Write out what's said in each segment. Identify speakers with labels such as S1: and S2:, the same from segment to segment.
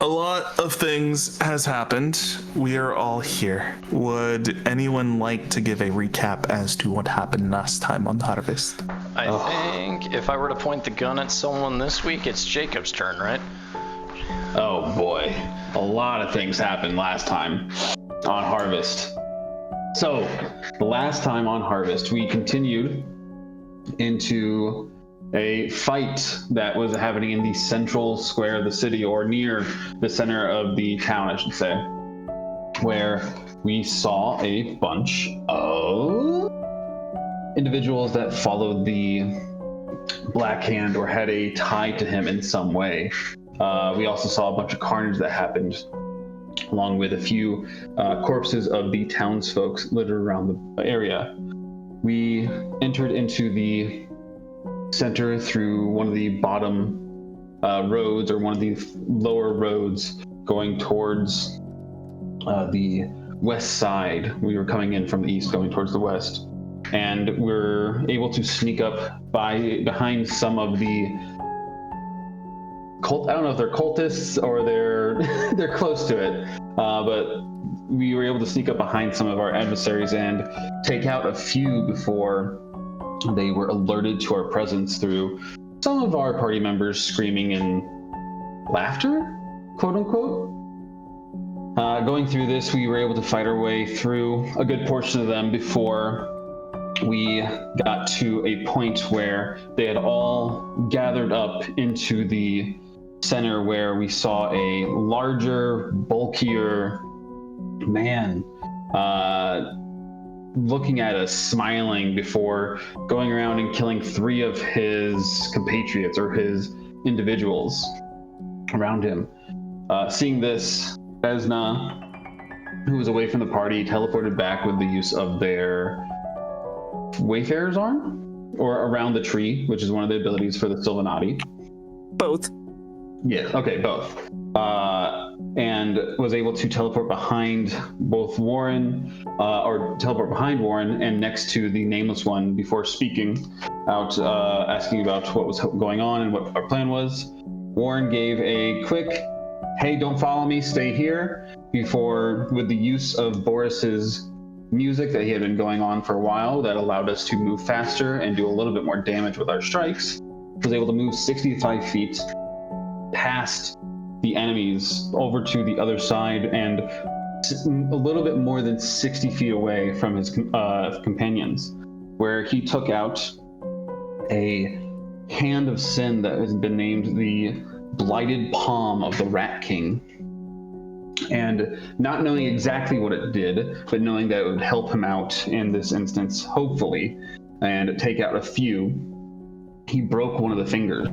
S1: A lot of things has happened. We are all here. Would anyone like to give a recap as to what happened last time on Harvest?
S2: I think if I were to point the gun at someone this week, it's Jacob's turn, right?
S3: Oh boy, a lot of things happened last time on Harvest. So, the last time on Harvest, we continued into a fight that was happening in the central square of the city, or near the center of the town, I should say, where we saw a bunch of individuals that followed the Black Hand or had a tie to him in some way. We also saw a bunch of carnage that happened, along with a few corpses of the townsfolk littered around the area. We entered into the center through one of the bottom roads, or one of the lower roads going towards the west side. We were coming in from the east going towards the west, and we're able to sneak up behind some of the cult. I don't know if they're cultists or they're close to it, but we were able to sneak up behind some of our adversaries and take out a few before they were alerted to our presence through some of our party members screaming and laughter, quote unquote. Going through this, we were able to fight our way through a good portion of them before we got to a point where they had all gathered up into the center, where we saw a larger, bulkier man looking at us, smiling, before going around and killing 3 of his compatriots, or his individuals around him. Seeing this, Vesna, who was away from the party, teleported back with the use of their Wayfarer's Arm, or Around the Tree, which is one of the abilities for the Sylvanati.
S1: Both.
S3: Yeah, okay, both. And was able to teleport behind both Warren, or teleport behind Warren and next to the Nameless One before speaking out, asking about what was going on and what our plan was. Warren gave a quick, hey, don't follow me, stay here, before, with the use of Boris's music that he had been going on for a while, that allowed us to move faster and do a little bit more damage with our strikes, was able to move 65 feet past the enemies over to the other side, and a little bit more than 60 feet away from his companions, where he took out a hand of sin that has been named the Blighted Palm of the Rat King. And not knowing exactly what it did, but knowing that it would help him out in this instance, hopefully, and take out a few, he broke one of the fingers.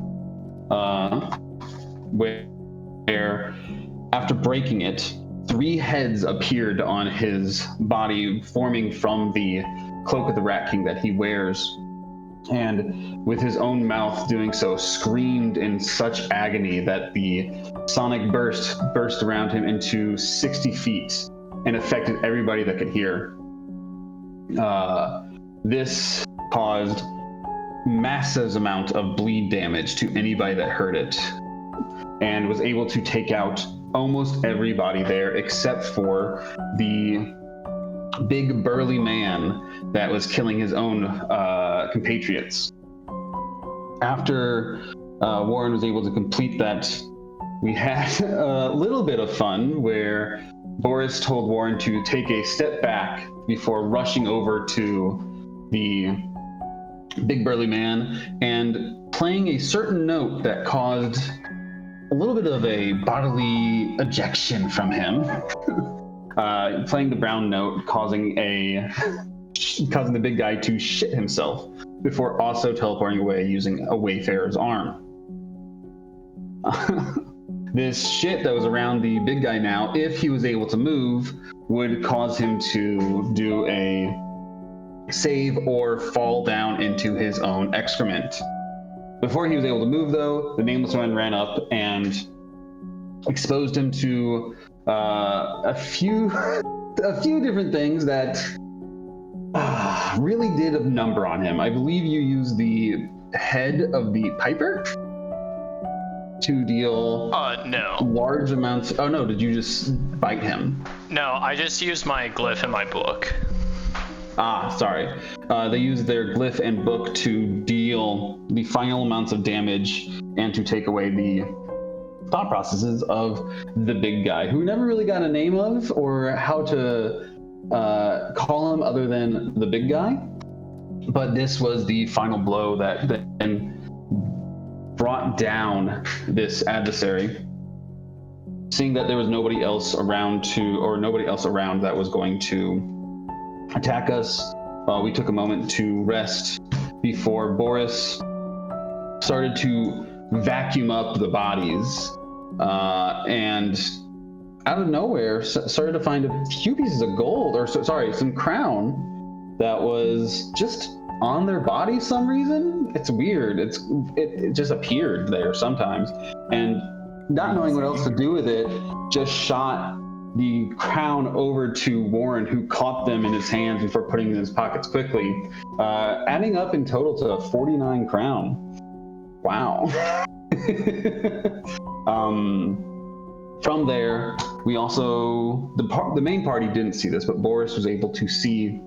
S3: Where after breaking it, 3 heads appeared on his body, forming from the cloak of the Rat King that he wears, and with his own mouth doing so, screamed in such agony that the sonic burst around him into 60 feet and affected everybody that could hear. This caused massive amount of bleed damage to anybody that heard it, and was able to take out almost everybody there except for the big burly man that was killing his own compatriots. After Warren was able to complete that, we had a little bit of fun where Boris told Warren to take a step back before rushing over to the big burly man and playing a certain note that caused a little bit of a bodily ejection from him. Playing the brown note, causing the big guy to shit himself, before also teleporting away using a Wayfarer's Arm. This shit that was around the big guy now, if he was able to move, would cause him to do a save or fall down into his own excrement. Before he was able to move, though, the Nameless One ran up and exposed him to a few different things that really did a number on him. I believe you used the head of the Piper? to deal
S2: No.
S3: large amounts. Oh no, did you just bite him?
S2: No, I just used my glyph in my book.
S3: Ah, sorry. They use their glyph and book to deal the final amounts of damage and to take away the thought processes of the big guy, who never really got a name of or how to call him other than the big guy. But this was the final blow that then brought down this adversary. Seeing that there was nobody else around that was going to attack us, we took a moment to rest before Boris started to vacuum up the bodies, and out of nowhere started to find a few pieces of gold, or some crown that was just on their body some reason. It's weird. It just appeared there sometimes, and not knowing what else to do with it, just shot the crown over to Warren, who caught them in his hands before putting them in his pockets quickly, adding up in total to 49 crown. Wow. From there, we also, the main party didn't see this, but Boris was able to see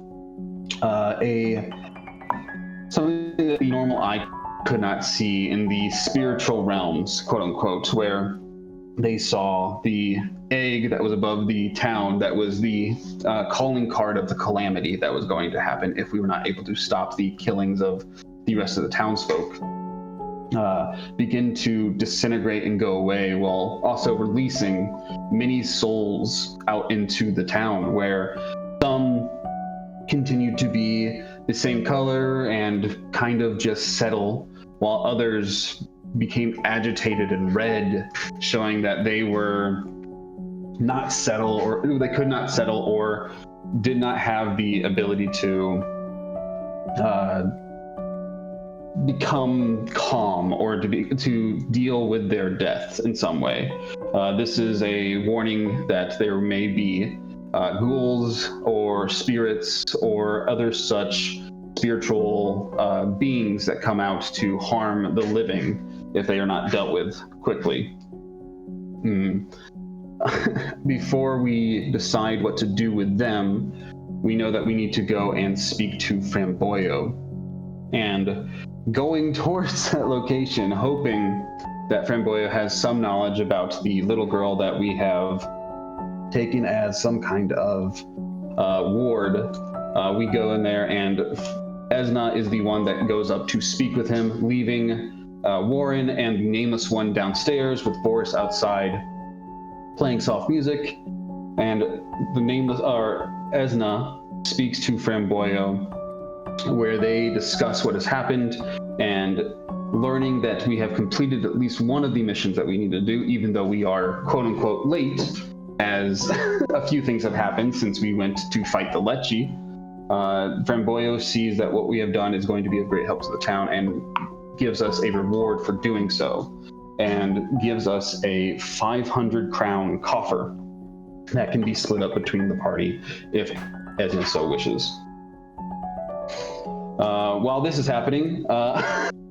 S3: something that the normal eye could not see in the spiritual realms, quote unquote, where they saw the egg that was above the town that was the calling card of the calamity that was going to happen if we were not able to stop the killings of the rest of the townsfolk begin to disintegrate and go away, while also releasing many souls out into the town, where some continued to be the same color and kind of just settle, while others became agitated and red, showing that they were not settle, or they could not settle, or did not have the ability to become calm, or to deal with their deaths in some way. This is a warning that there may be ghouls or spirits or other such spiritual beings that come out to harm the living if they are not dealt with quickly. Before we decide what to do with them, we know that we need to go and speak to Framboyo. And going towards that location, hoping that Framboyo has some knowledge about the little girl that we have taken as some kind of ward, we go in there, and Esna is the one that goes up to speak with him, leaving Warren and the Nameless One downstairs with Boris outside playing soft music. And the Nameless, or Esna, speaks to Framboyo, where they discuss what has happened, and learning that we have completed at least one of the missions that we need to do, even though we are quote unquote late, as a few things have happened since we went to fight the Lecce. Framboyo sees that what we have done is going to be of great help to the town, and gives us a reward for doing so, and gives us a 500 crown coffer that can be split up between the party if Esna so wishes. While this is happening,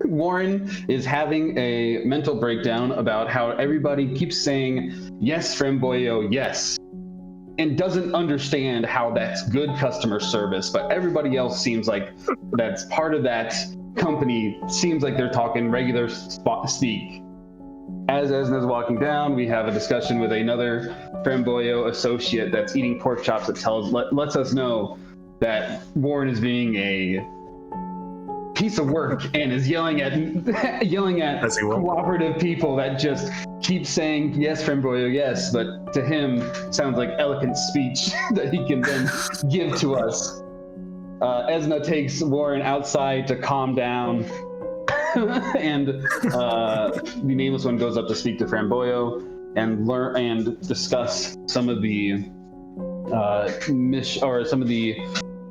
S3: Warren is having a mental breakdown about how everybody keeps saying, yes, Framboyo, yes, and doesn't understand how that's good customer service, but everybody else seems like that's part of that company, seems like they're talking regular speak. As Esna's walking down, we have a discussion with another Framboyo associate that's eating pork chops that lets us know that Warren is being a piece of work and is yelling at cooperative people that just keep saying yes, Framboyo, yes, but to him sounds like eloquent speech that he can then give to us. Esna takes Warren outside to calm down, and the Nameless One goes up to speak to Framboyo and learn and discuss some of the some of the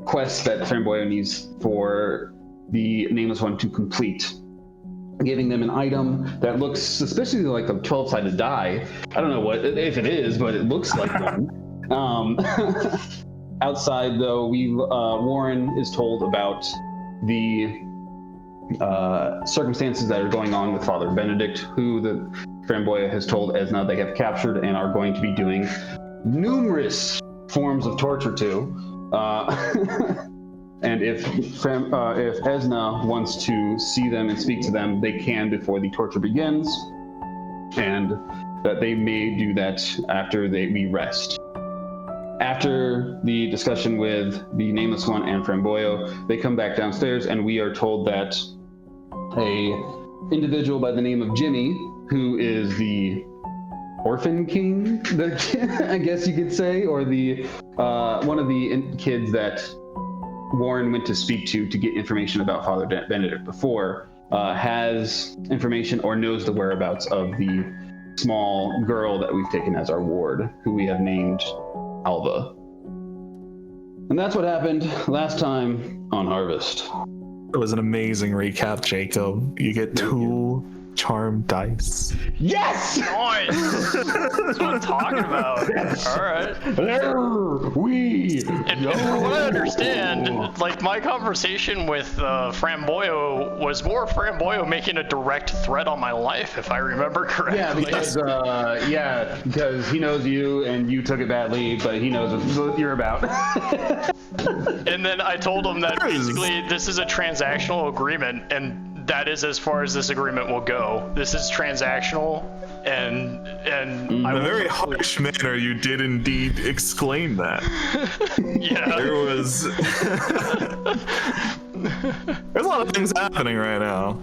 S3: quests that Framboyo needs for the Nameless One to complete, giving them an item that looks suspiciously like a 12-sided die. I don't know what if it is, but it looks like one. Outside, though, Warren is told about the circumstances that are going on with Father Benedict, who the Framboya has told Esna they have captured and are going to be doing numerous forms of torture to. And if Esna wants to see them and speak to them, they can before the torture begins, and that they may do that after we rest. After the discussion with the Nameless One and Framboyo, they come back downstairs, and we are told that a individual by the name of Jimmy, who is the Orphan King, I guess you could say, or the one of the kids that Warren went to speak to get information about Father Benedict before, has information or knows the whereabouts of the small girl that we've taken as our ward, who we have named Alva. And that's what happened last time on Harvest.
S1: It was an amazing recap, Jacob. You get 2 charm dice.
S3: Yes!
S2: Nice! That's what I'm talking about. All right.
S3: There we
S2: And
S3: go.
S2: from what I understand, like, my conversation with Framboyo was more Framboyo making a direct threat on my life, if I remember correctly.
S3: Yeah, because he knows you and you took it badly, but he knows what you're about.
S2: And then I told him that basically this is a transactional agreement, and that is as far as this agreement will go. This is transactional, and
S1: In a very harsh manner, you did indeed exclaim that.
S2: yeah.
S1: There was... There's a lot of things happening right now.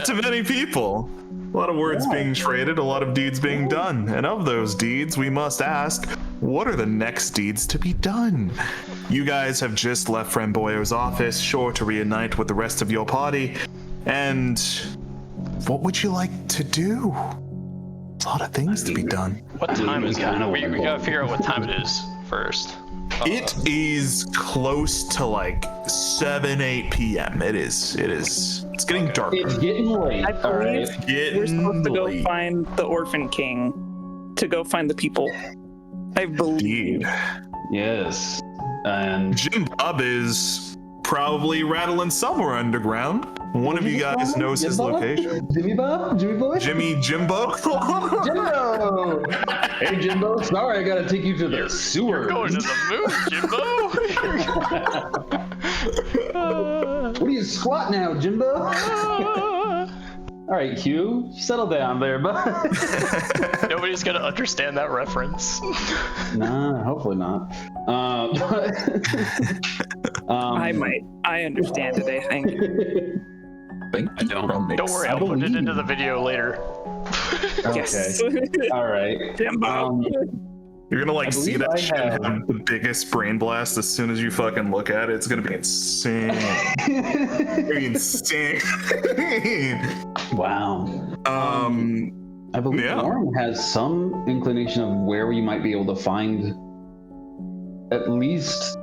S1: To many people. A lot of words being traded, a lot of deeds being done. And of those deeds, we must ask, what are the next deeds to be done? You guys have just left Framboyo's office, sure to reunite with the rest of your party. And what would you like to do? A lot of things to be done.
S2: What time is it? We gotta figure out what time it is first.
S1: It is close to like 8 p.m. It's getting darker.
S3: It's getting late.
S4: I believe
S1: Getting
S4: we're supposed to go
S1: late.
S4: find the Orphan King to go find the people. I believe.
S1: Indeed.
S3: Yes. And
S1: Jim Bob is probably rattling somewhere underground. One of you guys knows his location.
S3: Jimmy Bob? Jimmy Boy?
S1: Jimbo?
S3: Jimbo! Hey, Jimbo. Sorry, I gotta take you to the sewer.
S2: Going to the moon, Jimbo!
S3: What are you squat now, Jimbo? All right, Hugh, settle down there, bud.
S2: Nobody's gonna understand that reference.
S3: Nah, hopefully not.
S4: I might. I understand it, I think.
S1: I don't.
S2: Don't worry, I'll put it into the video later.
S4: Yes.
S3: All right.
S4: Jimbo.
S1: You're gonna like see
S3: believe
S1: that
S3: I
S1: shit
S3: have-
S1: have the biggest brain blast as soon as you fucking look at it. It's gonna be insane. Insane.
S3: Wow. I believe
S1: yeah.
S3: Warren has some inclination of where we might be able to find at least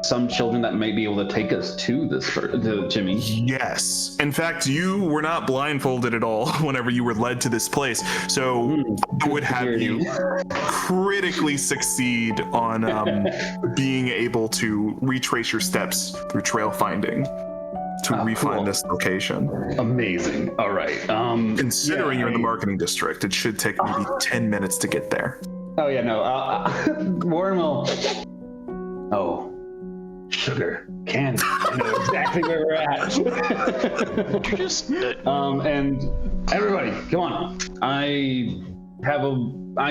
S3: some children that might be able to take us to to Jimmy.
S1: Yes. In fact, you were not blindfolded at all whenever you were led to this place. So I would have you critically succeed on being able to retrace your steps through trail finding to refine
S3: cool.
S1: this location.
S3: Amazing. All right.
S1: Considering you're in the marketing district, it should take maybe 10 minutes to get there.
S3: Oh yeah, no. Warren will. Oh, sugar, candy. I know exactly where we're at.
S2: You just
S3: And everybody, come on. I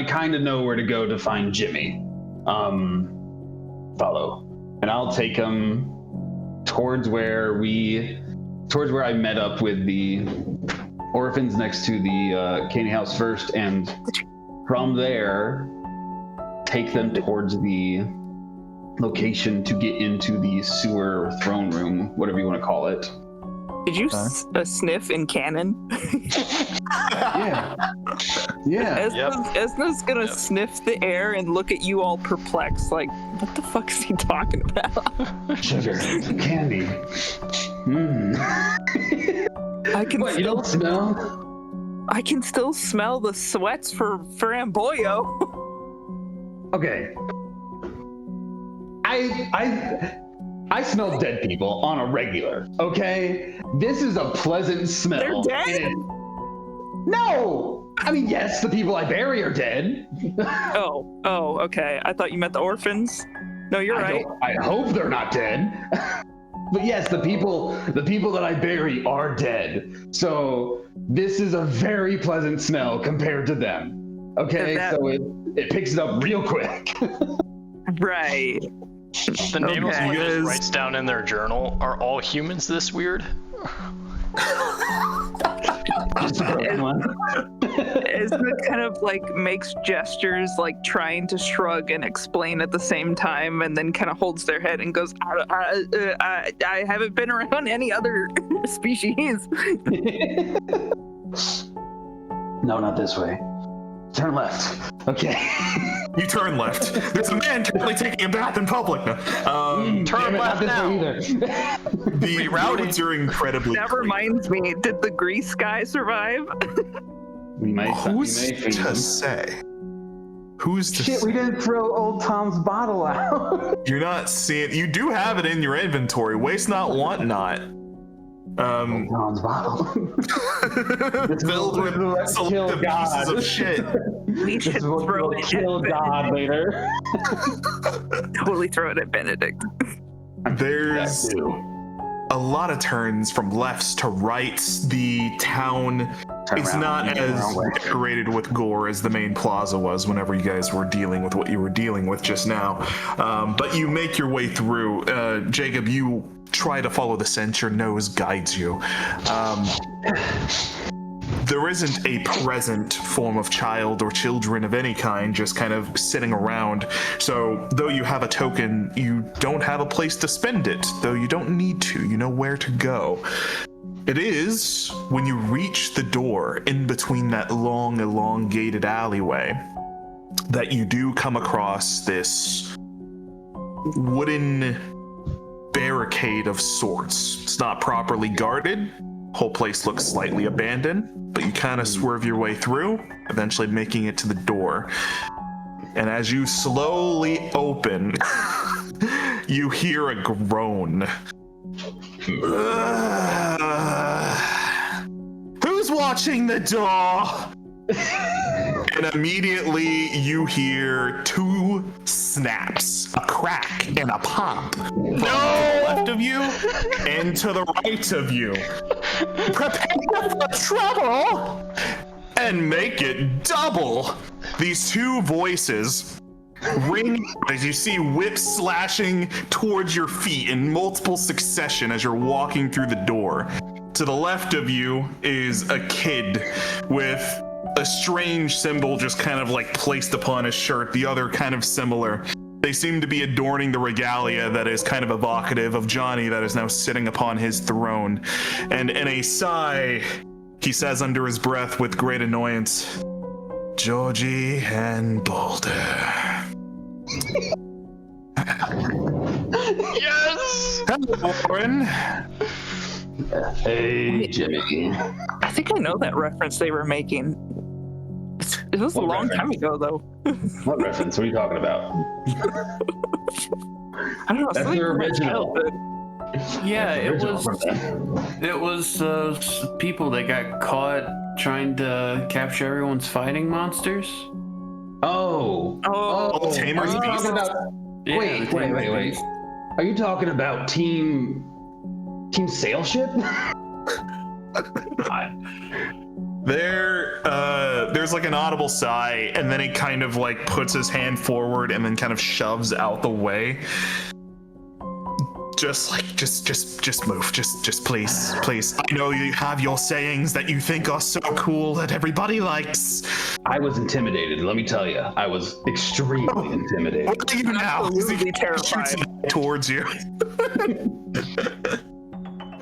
S3: kind of know where to go to find Jimmy. Follow, and I'll take him towards where I met up with the orphans next to the candy house first, and from there take them towards the location to get into the sewer throne room, whatever you want to call it.
S4: Did you sniff in canon?
S3: Yeah. Yeah.
S4: Esna's gonna
S2: Yep.
S4: sniff the air and look at you all perplexed, like, what the fuck is he talking about?
S3: Sugar, candy.
S4: I can
S3: What, you
S4: still
S3: don't smell?
S4: I can still smell the sweats for Framboyo.
S3: Okay. I smell dead people on a regular, okay? This is a pleasant smell.
S4: They're dead?
S3: No! I mean, yes, the people I bury are dead.
S4: Oh, okay. I thought you meant the orphans. No, you're right.
S3: I hope they're not dead. But yes, the people that I bury are dead. So this is a very pleasant smell compared to them. Okay, so it picks it up real quick.
S4: Right.
S2: The nameless
S4: Okay.
S2: one just writes down in their journal, are all humans this weird?
S4: Isma kind of like makes gestures like trying to shrug and explain at the same time, and then kind of holds their head and goes, I haven't been around any other species.
S3: No, not this way. Turn left. Okay.
S1: You turn left. There's a man currently taking a bath in public.
S2: Turn left now.
S1: The roads are incredibly
S4: That
S1: clean.
S4: reminds me, did the grease guy survive?
S1: Who's to say? Who's to
S3: Shit,
S1: say?
S3: we didn't throw old Tom's bottle out.
S1: You're not seeing. You do have it in your inventory. Waste not, want not.
S3: Tom's bottle.
S1: Filled with selective pieces of shit.
S4: We should throw it
S3: Kill
S4: at
S3: God
S4: Benedict.
S3: later.
S4: Totally throw it at Benedict.
S1: There's a lot of turns from lefts to rights. The town is not as decorated with gore as the main plaza was whenever you guys were dealing with what you were dealing with just now. But you make your way through. Jacob, you try to follow the scent your nose guides you. There isn't a present form of child or children of any kind just kind of sitting around. So though you have a token, you don't have a place to spend it, though you don't need to. You know where to go. It is when you reach the door in between that long, elongated alleyway that you do come across this wooden barricade of sorts. It's not properly guarded. Whole place looks slightly abandoned, but you kind of swerve your way through, eventually making it to the door. And as you slowly open, you hear a groan. Who's watching the door? And immediately you hear two snaps, a crack and a pop. From to the left of you and to the right of you. Prepare for trouble and make it double. These two voices ring as you see whips slashing towards your feet in multiple succession as you're walking through the door. To the left of you is a kid with a strange symbol just kind of like placed upon his shirt, the other kind of similar. They seem to be adorning the regalia that is kind of evocative of Johnny that is now sitting upon his throne. And in a sigh, he says under his breath with great annoyance, Georgie and Boulder.
S2: Yes!
S1: Hello, Warren.
S3: Hey, Jimmy.
S4: I think I know that reference they were making. It was a
S3: What
S4: long time
S3: reference?
S4: ago, though.
S3: What reference? What are you talking about?
S4: I don't know.
S3: That's
S4: something
S3: the
S4: from my
S3: original.
S4: childhood.
S5: Yeah, it
S3: Original
S5: was.
S3: from them.
S5: It was people that got caught trying to capture everyone's fighting monsters.
S3: Oh.
S4: Oh,
S1: Tamer's
S3: Are you
S1: Beast?
S3: talking about?
S5: Yeah,
S3: Wait.
S5: the Tamer's Beast.
S3: Are you talking about Team Sail Ship?
S1: There's like an audible sigh, and then he kind of like puts his hand forward and then kind of shoves out the way. Just move. Just please. I know you have your sayings that you think are so cool that everybody likes.
S3: I was intimidated. Let me tell you, I was extremely intimidated.
S1: What are you now?
S4: Absolutely
S1: He
S4: terrified.
S1: shoots it towards you.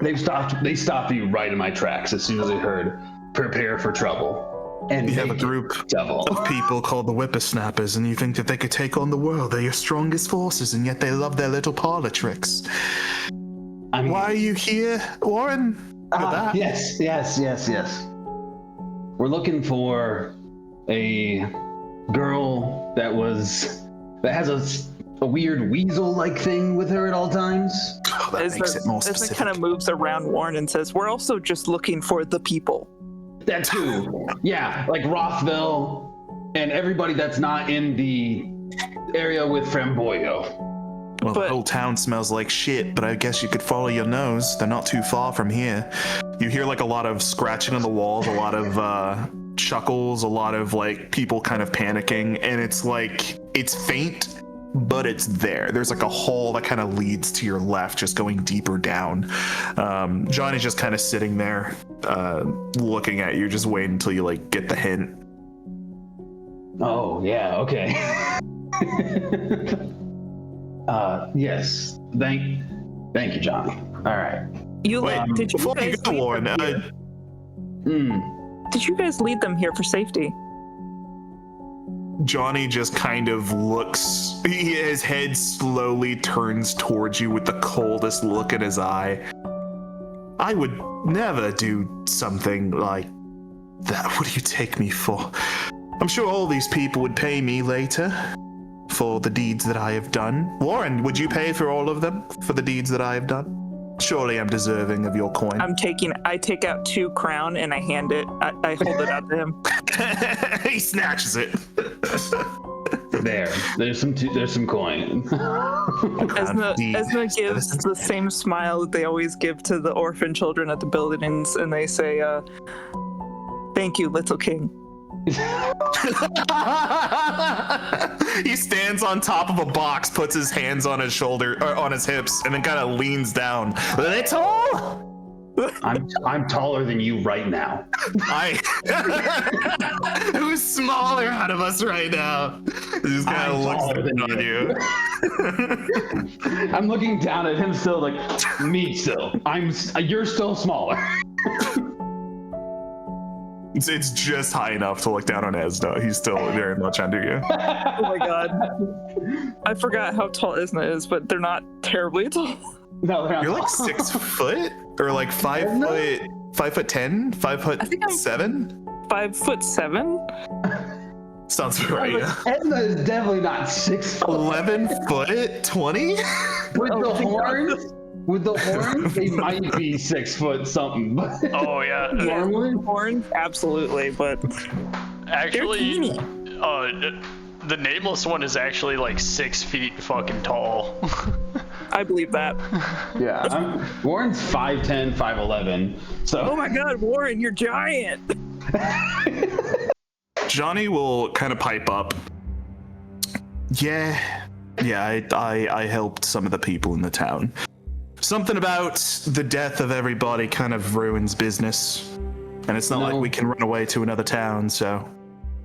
S3: They stopped you right in my tracks as soon as they heard "prepare for trouble." And
S1: You have a
S3: make it
S1: group
S3: double.
S1: of people called the Whippersnappers, and you think that they could take on the world. They're your strongest forces, and yet they love their little parlor tricks.
S3: I mean,
S1: Why are you here, Warren? For that?
S3: yes. We're looking for a girl that has a weird weasel-like thing with her at all times.
S1: Oh, that makes it more specific.
S4: kind of moves around Warren and says, "We're also just looking for the people."
S3: That too. Yeah, like Rothville and everybody that's not in the area with Framboyo.
S1: Well, the
S4: But-
S1: whole town smells like shit, but I guess you could follow your nose. They're not too far from here. You hear like a lot of scratching on the walls, a lot of chuckles, a lot of like people kind of panicking, and it's like it's faint, but it's there. There's like a hall that kind of leads to your left, just going deeper down. Johnny's just kind of sitting there, looking at you, just waiting until you like get the hint.
S3: Oh, yeah, okay. Yes. Thank you, Johnny. All right.
S4: You
S1: Wait,
S4: did you
S1: before you
S4: guys
S1: go,
S4: lead
S1: Warren,
S4: them here?
S3: Mm.
S4: Did you guys lead them here for safety?
S1: Johnny just kind of looks, his head slowly turns towards you with the coldest look in his eye. I would never do something like that. What do you take me for? I'm sure all these people would pay me later for the deeds that I have done. Warren, would you pay for all of them for the deeds that I have done? Surely I'm deserving of your coin.
S4: I take out 2 crown and I hand it. I hold it out to him.
S1: He snatches it.
S3: There's some coin.
S4: Esma gives the same smile that they always give to the orphan children at the buildings, and they say, "Thank you, little king."
S1: He stands on top of a box, puts his hands on his shoulder or on his hips, and then kind of leans down. Little?
S3: I'm taller than you right now.
S1: Who's smaller out of us right now? He's kind of
S3: taller
S1: looks
S3: than
S1: on you.
S3: I'm looking down at him still, like me still. You're still smaller.
S1: It's just high enough to look down on Esna. He's still very much under you.
S4: Oh my god. I forgot how tall Esna is, but they're not terribly tall.
S3: No, they're not.
S1: You're like 6 foot or like 5 foot, 5'10", 5'7".
S4: 5'7".
S1: Sounds right.
S3: Edna is definitely not 6 foot.
S1: 11 foot 20.
S3: With the horns. With the horns, they might be 6 foot something. But
S2: Oh yeah.
S3: normally,
S4: Horns, absolutely, but
S2: Actually,
S4: they're
S2: the nameless one is actually like 6 feet fucking tall.
S4: I believe that.
S3: yeah. Warren's 5'10", 5'11". So.
S4: Oh my god, Warren, you're giant.
S1: Johnny will kind of pipe up. Yeah, I helped some of the people in the town. Something about the death of everybody kind of ruins business. And it's not like we can run away to another town, so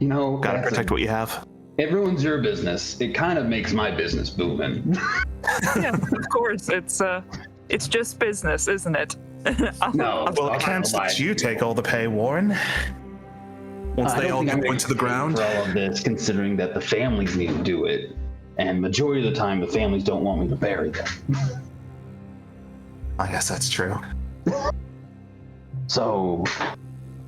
S1: gotta protect what you have.
S3: It ruins your business. It kind of makes my business booming.
S4: Yeah, of course. It's just business, isn't it?
S3: No.
S1: Well, I can't let you take all the pay, Warren. Once they all go into the ground.
S3: For all of this, considering that the families need to do it, and majority of the time the families don't want me to bury them.
S1: I guess that's true.
S3: So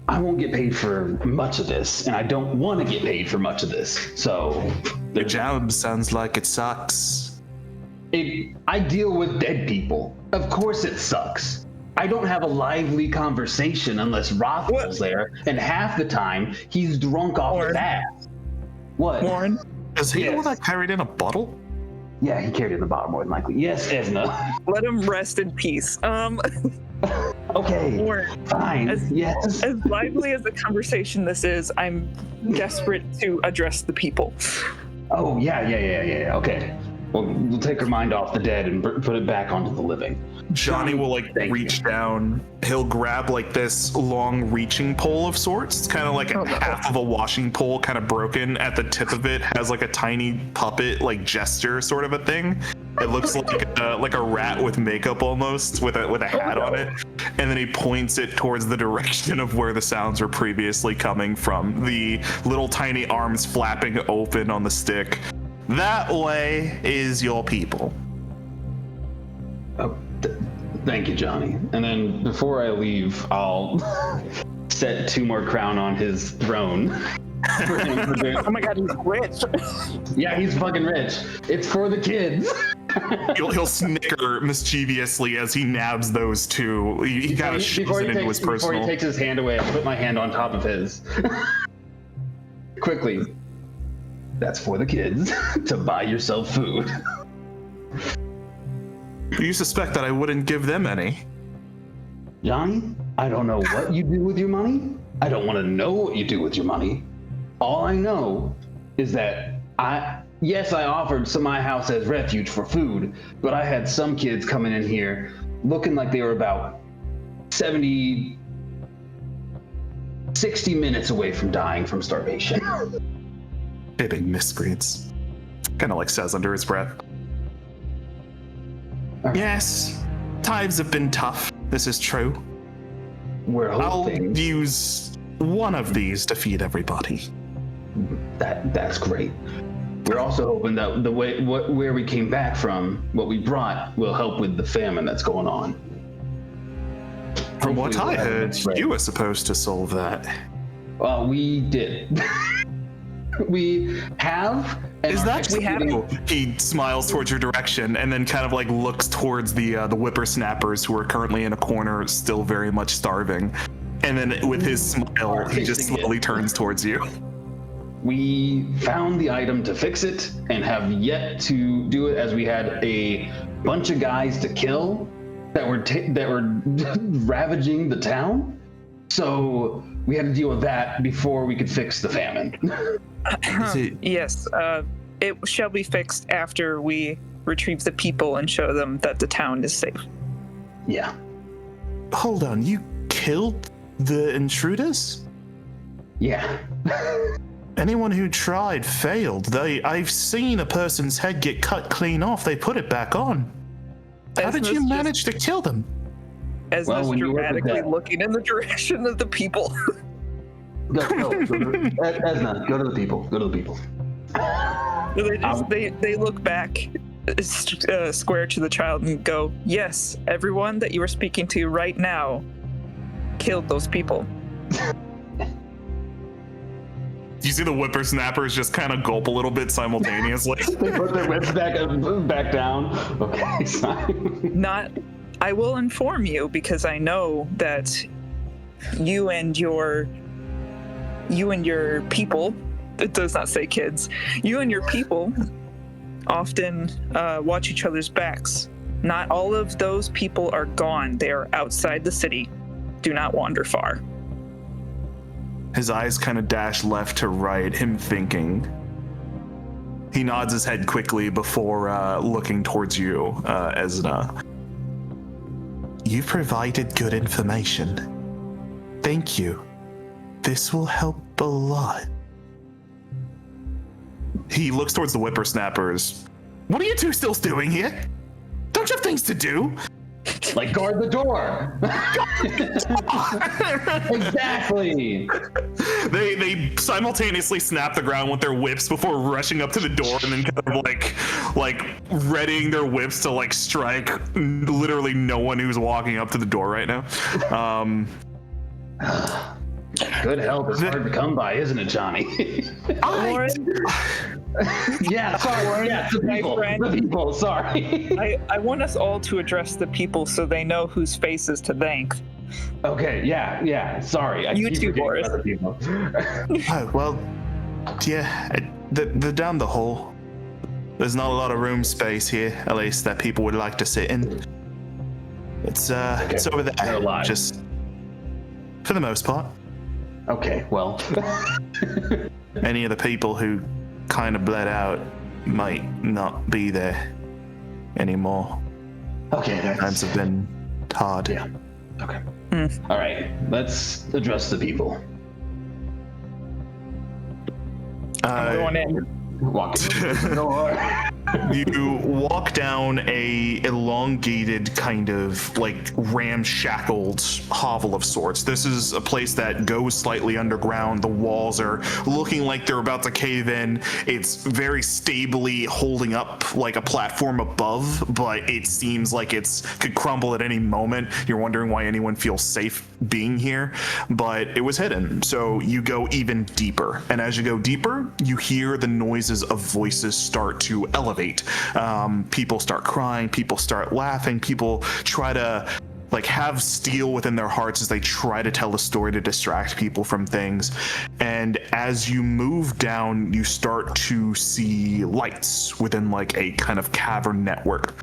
S3: I won't get paid for much of this, and I don't want to get paid for much of this. So
S1: Your job sounds like it sucks.
S3: I deal with dead people. Of course it sucks. I don't have a lively conversation unless Rothwell's there, and half the time he's drunk off his ass. What?
S4: Warren,
S1: Is he the
S3: Yes.
S1: one that carried in a bottle?
S3: Yeah, he carried it in the bottom more than likely. Yes, Esna.
S4: let him rest in peace.
S3: Okay,
S4: Warren,
S3: fine. Yes.
S4: as lively as the conversation this is, I'm desperate to address the people.
S3: Oh, yeah. Okay. Well, we'll take her mind off the dead and put it back onto the living.
S1: Johnny will like
S3: Thank
S1: reach down. He'll grab like this long reaching pole of sorts. It's kind of like half of a washing pole, kind of broken at the tip of it. Has like a tiny puppet like gesture sort of a thing. It looks like a rat with makeup almost, with a hat on it. And then he points it towards the direction of where the sounds were previously coming from. The little tiny arms flapping open on the stick. That way is your people.
S3: Oh, thank you, Johnny. And then before I leave, I'll set 2 more crown on his throne.
S4: Oh my god, he's rich.
S3: Yeah, he's fucking rich. It's for the kids.
S1: He'll snicker mischievously as he nabs those two. He kind of shoves it into his
S3: Before
S1: personal.
S3: he takes his hand away, I put my hand on top of his. Quickly. That's for the kids to buy yourself food.
S1: You suspect that I wouldn't give them any?
S3: Johnny, I don't know what you do with your money. I don't want to know what you do with your money. All I know is that I offered my house as refuge for food, but I had some kids coming in here looking like they were about 60 minutes away from dying from starvation.
S1: Big miscreants. Kind of like says under his breath. Yes, times have been tough. This is true.
S3: We're
S1: I'll
S3: hoping
S1: use one of these to feed everybody.
S3: that's great. We're also hoping that where we came back from, what we brought, will help with the famine that's going on.
S1: From what
S3: Hopefully
S1: I
S3: we'll have
S1: heard,
S3: enough bread.
S1: you were supposed to solve that.
S3: Well, we did. We have. And
S1: Is
S3: are
S1: that
S3: executing-
S1: true? He smiles towards your direction and then kind of like looks towards the whippersnappers who are currently in a corner, still very much starving. And then with his smile, he just slowly turns towards you.
S3: We found the item to fix it and have yet to do it, as we had a bunch of guys to kill that were ravaging the town. So we had to deal with that before we could fix the famine.
S4: Yes, it shall be fixed after we retrieve the people and show them that the town is safe.
S3: Yeah.
S1: Hold on, you killed the intruders?
S3: Yeah.
S1: Anyone who tried failed. I've seen a person's head get cut clean off. They put it back on. How did you manage to kill them?
S4: Esna's
S3: when you work with
S4: dramatically
S3: that-
S4: looking in the direction of the people.
S3: Esna, go to the people. Go to the people.
S4: They look back, square to the child, and go, "Yes, everyone that you are speaking to right now killed those people."
S1: You see the whippersnappers just kind of gulp a little bit simultaneously.
S3: They put their whips back down. Okay, fine.
S4: I will inform you because I know that you and your people, it does not say kids, you and your people often watch each other's backs. Not all of those people are gone. They are outside the city. Do not wander far.
S1: His eyes kind of dash left to right, him thinking. He nods his head quickly before looking towards you, Esna. You've provided good information. Thank you. This will help a lot. He looks towards the whippersnappers. What are you two still doing here? Don't you have things to do?
S3: Like, guard the door. Exactly.
S1: They simultaneously snap the ground with their whips before rushing up to the door and then kind of like readying their whips to like strike literally no one who's walking up to the door right now.
S3: Good help is hard to come by, isn't it, Johnny? Yeah, sorry. Yeah, the people.
S4: friend.
S3: The people. Sorry.
S4: I want us all to address the people so they know whose faces to thank.
S3: Okay. Yeah. Sorry. I
S4: You
S3: keep
S4: too,
S3: forgetting
S4: Boris.
S3: about the people.
S1: Oh, well, yeah, they're down the hall. There's not a lot of room space here, at least that people would like to sit in. It's over
S3: They're
S1: there,
S3: alive.
S1: just for the most part.
S3: Okay. Well.
S1: Any of the people who kind of bled out might not be there anymore.
S3: Okay.
S1: Times have been hard.
S3: Yeah. Okay. All right. Let's address the people.
S4: I'm going in.
S3: Walk in the door.
S1: You walk down a elongated kind of like ramshackled hovel of sorts. This is a place that goes slightly underground. The walls are looking like they're about to cave in. It's very stably holding up like a platform above, but it seems like it's could crumble at any moment. You're wondering why anyone feels safe being here, but it was hidden. So you go even deeper. And as you go deeper, you hear the noises frequencies of voices start to elevate. People start crying, people start laughing, people try to like have steel within their hearts as they try to tell a story to distract people from things. And as you move down, you start to see lights within like a kind of cavern network.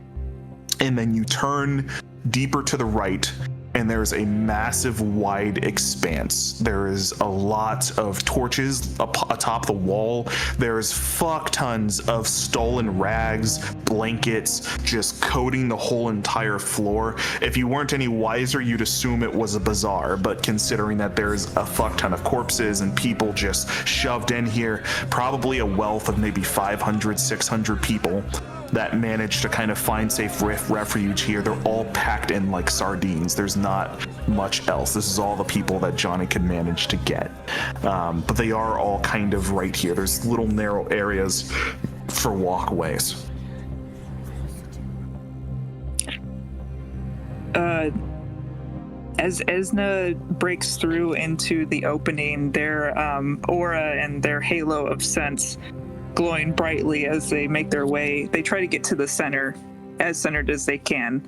S1: And then you turn deeper to the right, and there's a massive wide expanse. There is a lot of torches atop the wall. There's fuck tons of stolen rags, blankets, just coating the whole entire floor. If you weren't any wiser, you'd assume it was a bazaar, but considering that there's a fuck ton of corpses and people just shoved in here, probably a wealth of maybe 500, 600 people that managed to kind of find safe refuge here. They're all packed in like sardines. There's not much else. This is all the people that Johnny could manage to get. But they are all kind of right here. There's little narrow areas for walkways.
S4: As Esna breaks through into the opening, their aura and their halo of sense glowing brightly as they make their way. They try to get to the center, as centered as they can.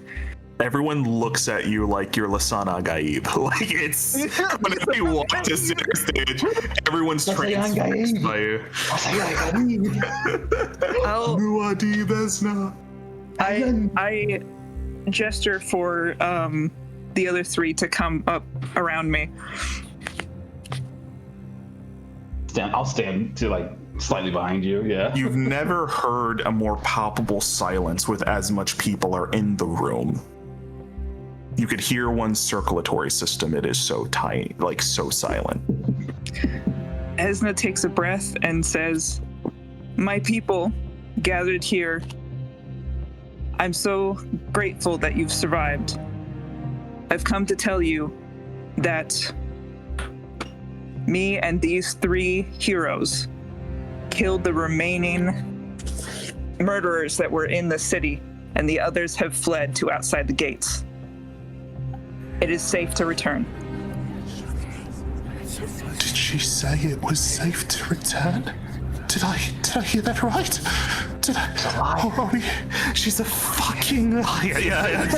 S1: Everyone looks at you like you're Lasana Gaib. Like it's whenever you walk to center stage, everyone's transfixed by you.
S4: I gesture for the other three to come up around me.
S3: I'll stand to like slightly behind you, yeah.
S1: You've never heard a more palpable silence with as much people are in the room. You could hear one's circulatory system. It is so tight, like so silent.
S4: Esna takes a breath and says, "My people gathered here, I'm so grateful that you've survived. I've come to tell you that me and these 3 heroes killed the remaining murderers that were in the city, and the others have fled to outside the gates. It is safe to return."
S1: Did she say it was safe to return? Did I hear that right? Did I? Oh, she's a fucking liar. Yeah.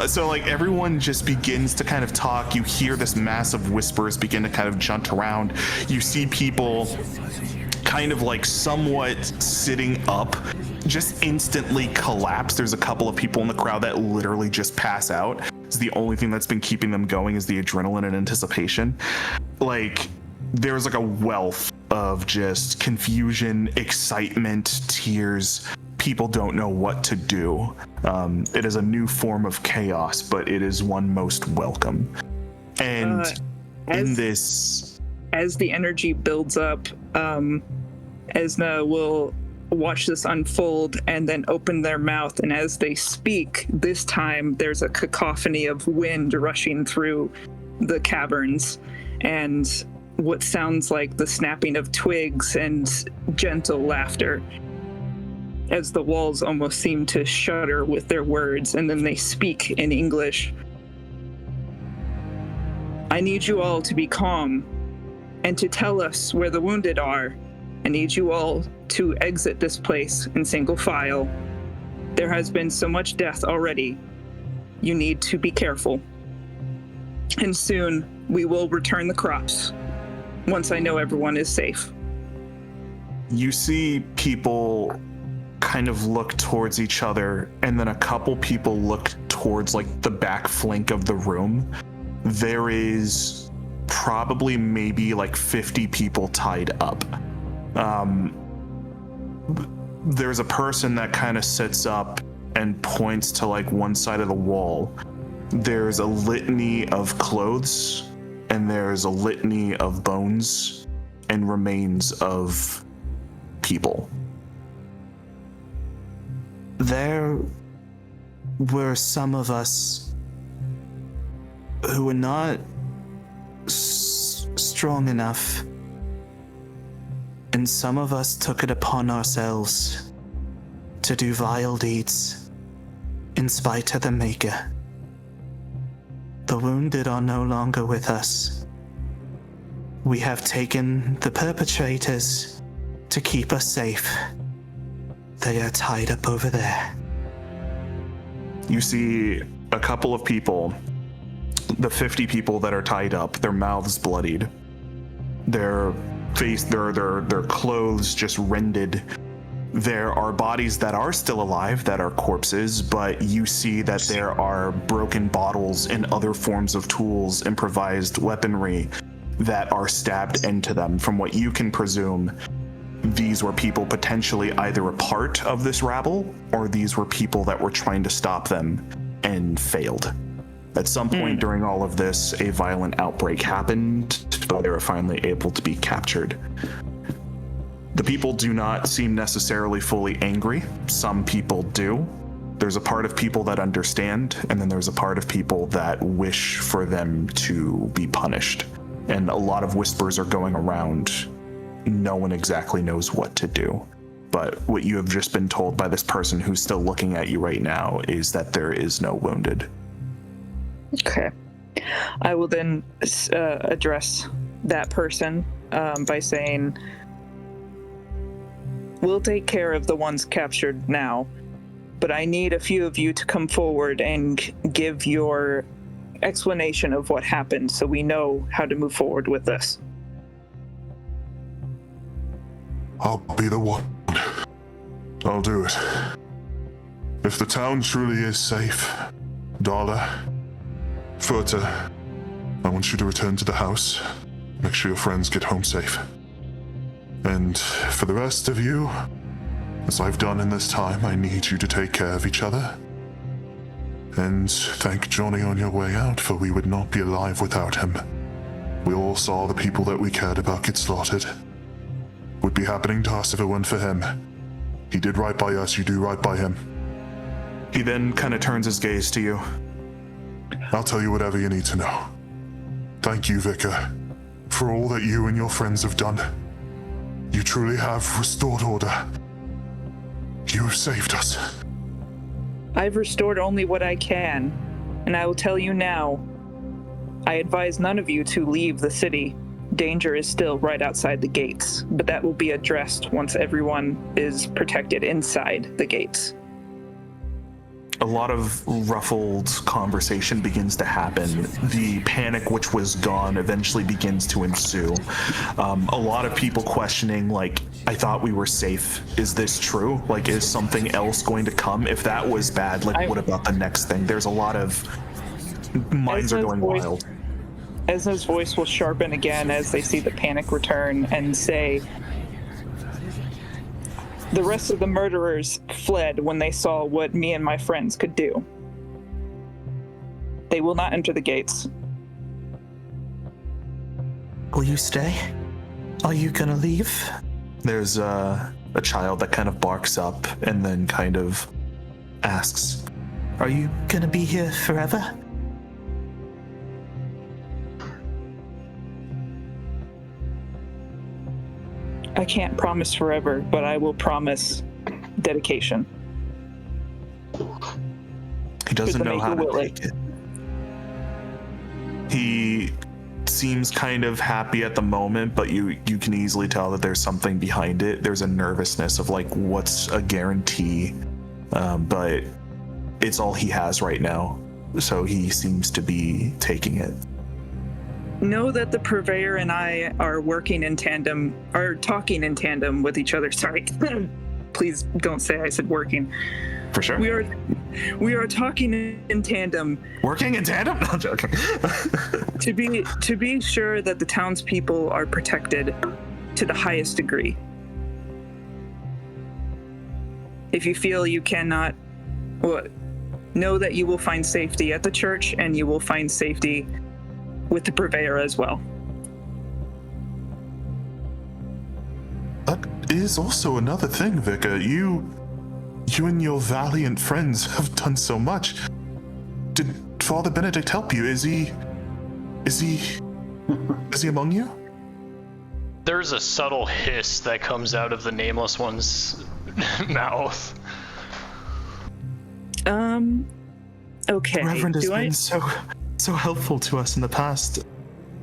S1: So everyone just begins to kind of talk. You hear this massive whispers begin to kind of jaunt around. You see people kind of like somewhat sitting up, just instantly collapse. There's a couple of people in the crowd that literally just pass out. It's the only thing that's been keeping them going is the adrenaline and anticipation. Like, there's like a wealth of just confusion, excitement, tears. People don't know what to do. It is a new form of chaos, but it is one most welcome. And as
S4: the energy builds up, Esna will watch this unfold and then open their mouth, and as they speak, this time there's a cacophony of wind rushing through the caverns and what sounds like the snapping of twigs and gentle laughter as the walls almost seem to shudder with their words, and then they speak in English. "I need you all to be calm and to tell us where the wounded are. I need you all to exit this place in single file. There has been so much death already. You need to be careful. And soon we will return the crops once I know everyone is safe."
S1: You see people kind of look towards each other, and then a couple people look towards like the back flank of the room. There is probably maybe like 50 people tied up. There's a person that kind of sits up and points to like one side of the wall. There's a litany of clothes, and there's a litany of bones and remains of people.
S6: There were some of us who were not strong enough, and some of us took it upon ourselves to do vile deeds in spite of the Maker. The wounded are no longer with us. We have taken the perpetrators to keep us safe. They are tied up over there.
S1: You see a couple of people, the 50 people that are tied up, their mouths bloodied, their face, their clothes just rended. There are bodies that are still alive that are corpses, but you see that there are broken bottles and other forms of tools, improvised weaponry that are stabbed into them. From what you can presume, these were people potentially either a part of this rabble, or these were people that were trying to stop them and failed. At some point during all of this, a violent outbreak happened, but they were finally able to be captured. The people do not seem necessarily fully angry. Some people do. There's a part of people that understand, and then there's a part of people that wish for them to be punished. And a lot of whispers are going around. No one exactly knows what to do. But what you have just been told by this person who's still looking at you right now is that there is no wounded.
S4: Okay. I will then address that person by saying, we'll take care of the ones captured now, but I need a few of you to come forward and give your explanation of what happened so we know how to move forward with this.
S7: I'll be the one. I'll do it. If the town truly is safe, Darla, Furta, I want you to return to the house. Make sure your friends get home safe. And for the rest of you, as I've done in this time, I need you to take care of each other. And thank Johnny on your way out, for we would not be alive without him. We all saw the people that we cared about get slaughtered. Would be happening to us if it weren't for him. He did right by us, you do right by him.
S1: He then kind of turns his gaze to you.
S7: I'll tell you whatever you need to know. Thank you, Vicar, for all that you and your friends have done. You truly have restored order. You have saved us.
S4: I've restored only what I can, and I will tell you now, I advise none of you to leave the city. Danger is still right outside the gates, but that will be addressed once everyone is protected inside the gates.
S1: A lot of ruffled conversation begins to happen. The panic which was gone eventually begins to ensue. A lot of people questioning, like, I thought we were safe. Is this true? Like, is something else going to come? If that was bad, like, what about the next thing? There's a lot of minds are going wild.
S4: Esna's voice will sharpen again as they see the panic return and say, the rest of the murderers fled when they saw what me and my friends could do. They will not enter the gates.
S6: Will you stay? Are you gonna leave?
S1: There's a child that kind of barks up and then kind of asks,
S6: Are you gonna be here forever?
S4: I can't promise forever, but I will promise dedication.
S1: He doesn't know how to
S4: will
S1: take it. He seems kind of happy at the moment, but you can easily tell that there's something behind it. There's a nervousness of like, what's a guarantee? But it's all he has right now, so he seems to be taking it.
S4: Know that the purveyor and I are working in tandem, are talking in tandem with each other. Sorry. Please don't say I said working.
S1: For sure.
S4: We are talking in tandem.
S1: Working in tandem? No, I'm joking.
S4: to be sure that the townspeople are protected to the highest degree. If you feel you cannot, know that you will find safety at the church, and you will find safety with the purveyor as well.
S7: That is also another thing, Vicar. You and your valiant friends have done so much. Did Father Benedict help you? Is he among you?
S2: There's a subtle hiss that comes out of the nameless one's mouth.
S4: Okay.
S6: Reverend has been so helpful to us in the past.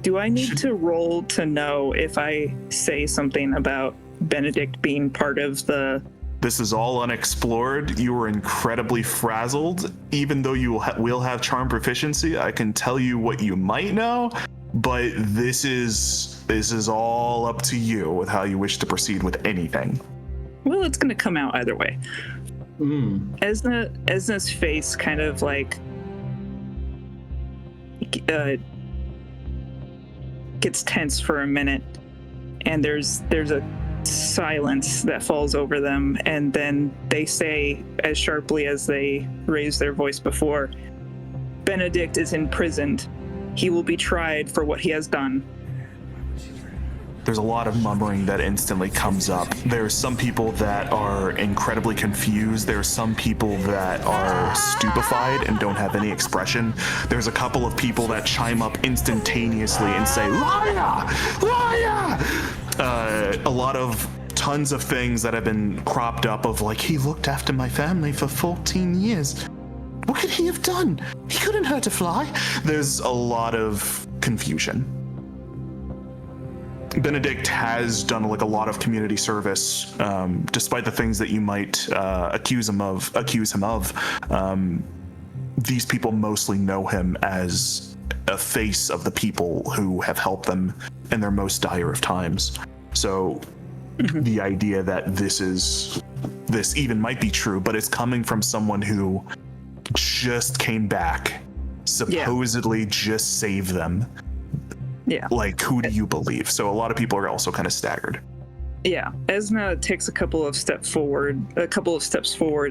S4: Do I need to roll to know if I say something about Benedict being part of the...
S1: This is all unexplored. You are incredibly frazzled. Even though you will have charm proficiency, I can tell you what you might know, but this is all up to you with how you wish to proceed with anything.
S4: Well, it's going to come out either way. Esna's face kind of like gets tense for a minute, and there's a silence that falls over them, and then they say as sharply as they raised their voice before, Benedict is imprisoned. He will be tried for what he has done.
S1: There's a lot of murmuring that instantly comes up. There's some people that are incredibly confused. There's some people that are stupefied and don't have any expression. There's a couple of people that chime up instantaneously and say, "Liar! Liar!" A lot of tons of things that have been cropped up of like, he looked after my family for 14 years. What could he have done? He couldn't hurt a fly. There's a lot of confusion. Benedict has done like a lot of community service, despite the things that you might accuse him of. These people mostly know him as a face of the people who have helped them in their most dire of times. So the idea that this even might be true, but it's coming from someone who just came back, supposedly just saved them.
S4: Yeah.
S1: Like, who do you believe? So a lot of people are also kind of staggered.
S4: Yeah. Esna takes a couple of steps forward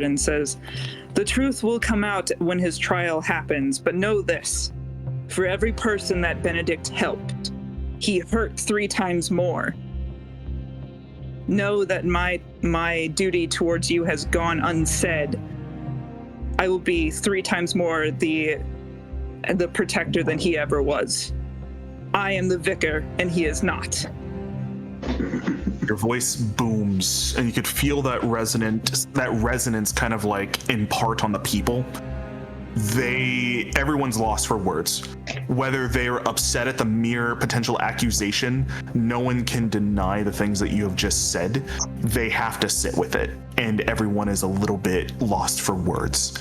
S4: and says, "The truth will come out when his trial happens, but know this. For every person that Benedict helped, he hurt 3 times more. Know that my duty towards you has gone unsaid. I will be 3 times more the protector than he ever was. I am the vicar, and he is not."
S1: Your voice booms, and you could feel that resonance kind of like impart on the people. Everyone's lost for words. Whether they're upset at the mere potential accusation, no one can deny the things that you have just said. They have to sit with it, and everyone is a little bit lost for words.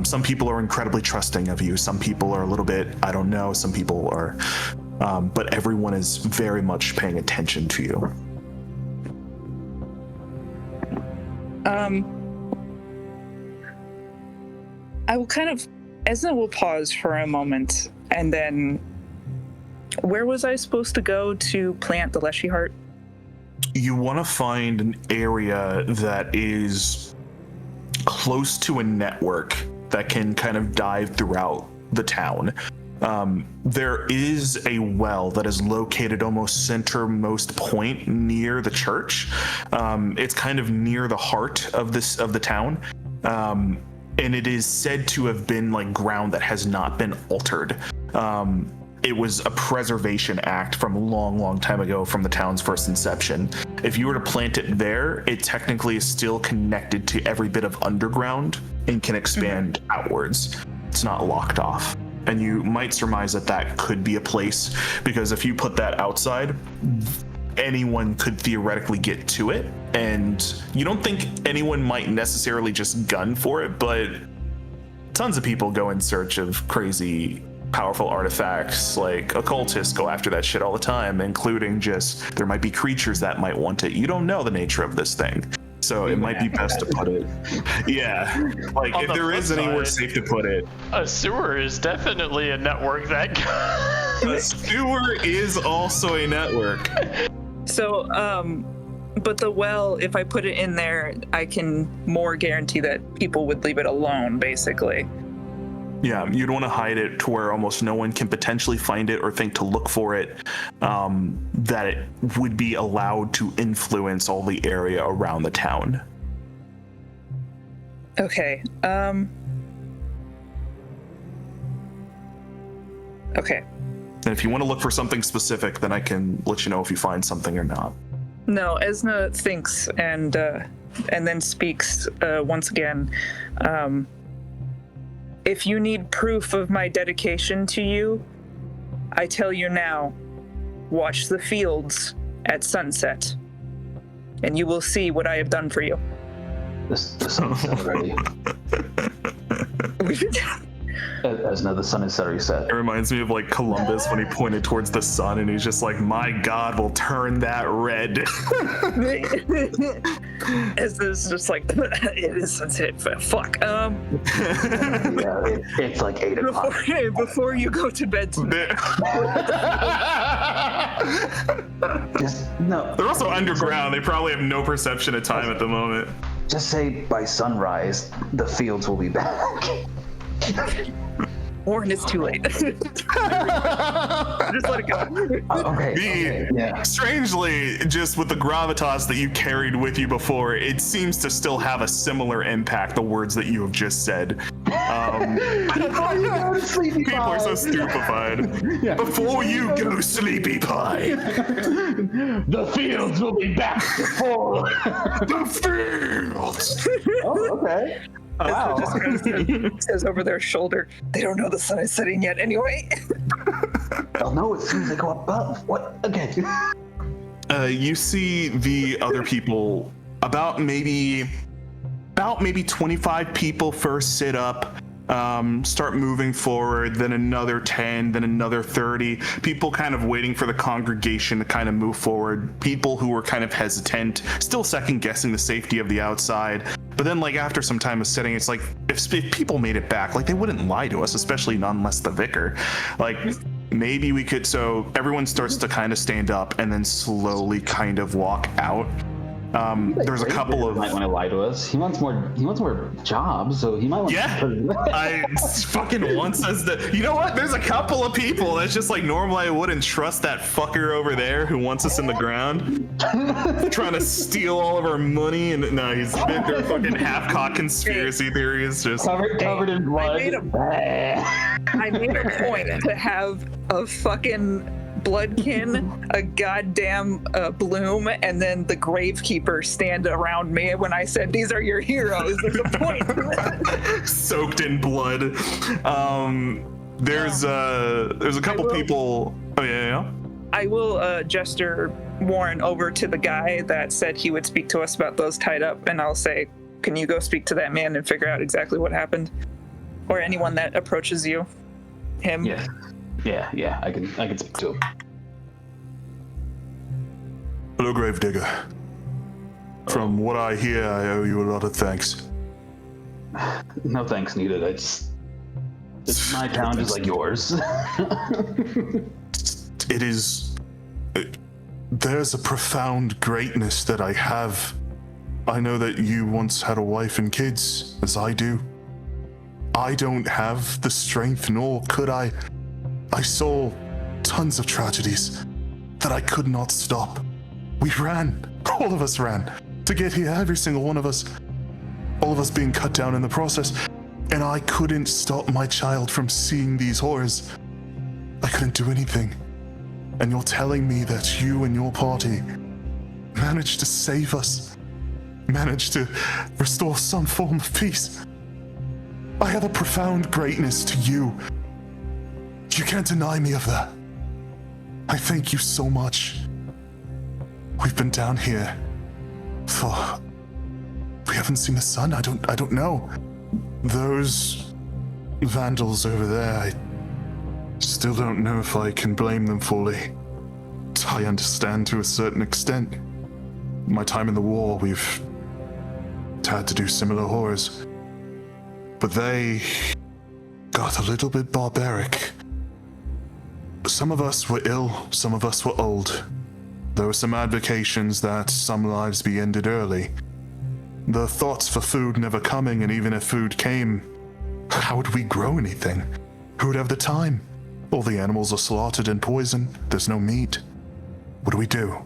S1: Some people are incredibly trusting of you. Some people are a little bit, I don't know. Some people are, but everyone is very much paying attention to you.
S4: Esna will pause for a moment, and then, where was I supposed to go to plant the Leshy Heart?
S1: You want to find an area that is close to a network that can kind of dive throughout the town. There is a well that is located almost centermost point near the church. It's kind of near the heart of the town. And it is said to have been like ground that has not been altered. It was a preservation act from a long, long time ago from the town's first inception. If you were to plant it there, it technically is still connected to every bit of underground and can expand outwards. It's not locked off. And you might surmise that could be a place, because if you put that outside, anyone could theoretically get to it. And you don't think anyone might necessarily just gun for it, but tons of people go in search of crazy powerful artifacts. Like occultists go after that shit all the time, including just there might be creatures that might want it. You don't know the nature of this thing, so it might be best to put it like if there is anywhere safe to put it.
S2: A sewer is definitely a network that
S1: A sewer is also a network.
S4: So but the well, if I put it in there, I can more guarantee that people would leave it alone, basically.
S1: Yeah, you'd want to hide it to where almost no one can potentially find it or think to look for it, that it would be allowed to influence all the area around the town.
S4: Okay. Okay.
S1: And if you want to look for something specific, then I can let you know if you find something or not.
S4: No, Esna thinks and then speaks once again. If you need proof of my dedication to you, I tell you now, watch the fields at sunset. and you will see what I have done for you.
S3: The sun is already. As the sun is already set.
S1: It reminds me of like Columbus when he pointed towards the sun and he's just like, my God will turn that red.
S4: As this is just like, it is sunset. Fuck.
S3: Yeah, it's like 8 o'clock.
S4: Before you go to bed tonight.
S3: No.
S1: They're also underground. They probably have no perception of time at the moment.
S3: Just say by sunrise, the fields will be back.
S4: Warren, it's too late. Just let it go.
S3: Okay. Yeah.
S1: Strangely, just with the gravitas that you carried with you before, it seems to still have a similar impact, the words that you have just said. People are so stupefied.
S3: Yeah.
S1: Before you go, sleepy pie.
S3: The fields will be back to full.
S1: The fields.
S3: Oh, okay. Wow.
S4: Just says over their shoulder, they don't know the sun is setting yet anyway.
S3: They'll know as soon as they go above. What? Okay.
S1: You see the other people, about maybe 25 people first sit up, start moving forward, then another 10, then another 30. People kind of waiting for the congregation to kind of move forward. People who were kind of hesitant, still second guessing the safety of the outside. But then, like, after some time of sitting, it's like, if people made it back, like, they wouldn't lie to us, especially not unless the vicar. Like, maybe we could, so everyone starts to kind of stand up and then slowly kind of walk out. There's a couple of.
S3: Might want to lie to us. He wants more jobs, so he might want.
S1: Yeah, I fucking once says that. You know what? There's a couple of people that's just like normally I wouldn't trust that fucker over there who wants us in the ground, trying to steal all of our money. And no, they're fucking half-cocked conspiracy theories. Just
S3: covered in blood.
S4: I made a point to have a fucking bloodkin, a goddamn bloom, and then the gravekeeper stand around me when I said these are your heroes. There's a point.
S1: Soaked in blood. There's a couple people. Oh yeah.
S4: I will gesture Warren over to the guy that said he would speak to us about those tied up, and I'll say, can you go speak to that man and figure out exactly what happened, or anyone that approaches you, him.
S3: Yeah, I can speak to him.
S7: Hello, Gravedigger. From what I hear, I owe you a lot of thanks.
S3: No thanks needed. It's my town just like yours.
S7: It is. There's a profound greatness that I have. I know that you once had a wife and kids, as I do. I don't have the strength, nor could I. I saw tons of tragedies that I could not stop. We ran, all of us ran, to get here, every single one of us. All of us being cut down in the process. And I couldn't stop my child from seeing these horrors. I couldn't do anything. And you're telling me that you and your party managed to save us, managed to restore some form of peace. I have a profound greatness to you. You can't deny me of that. I thank you so much. We've been down here for... We haven't seen the sun. I don't know. Those vandals over there, I still don't know if I can blame them fully. I understand to a certain extent. My time in the war, we've had to do similar horrors. But they got a little bit barbaric. Some of us were ill, some of us were old. There were some advocations that some lives be ended early. The thoughts for food never coming, and even if food came, how would we grow anything? Who would have the time? All the animals are slaughtered and poisoned. There's no meat. What do we do?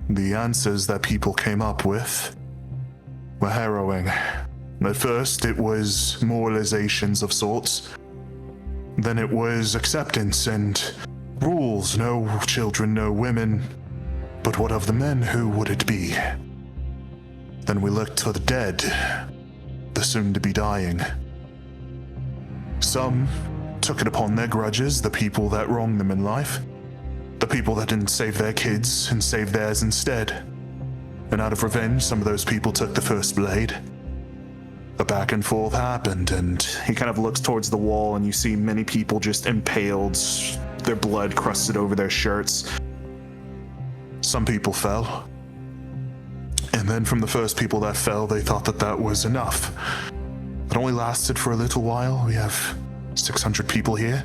S7: The answers that people came up with were harrowing. At first, it was moralizations of sorts. Then it was acceptance and rules. No children, no women. But what of the men? Who would it be? Then we looked to the dead, the soon-to-be dying. Some took it upon their grudges, the people that wronged them in life. The people that didn't save their kids and save theirs instead. And out of revenge, some of those people took the first blade. A back and forth happened, and
S1: He kind of looks towards the wall, and you see many people just impaled, their blood crusted over their shirts.
S7: some people fell. And then from the first people that fell, they thought that that was enough. It only lasted for a little while. We have 600 people here.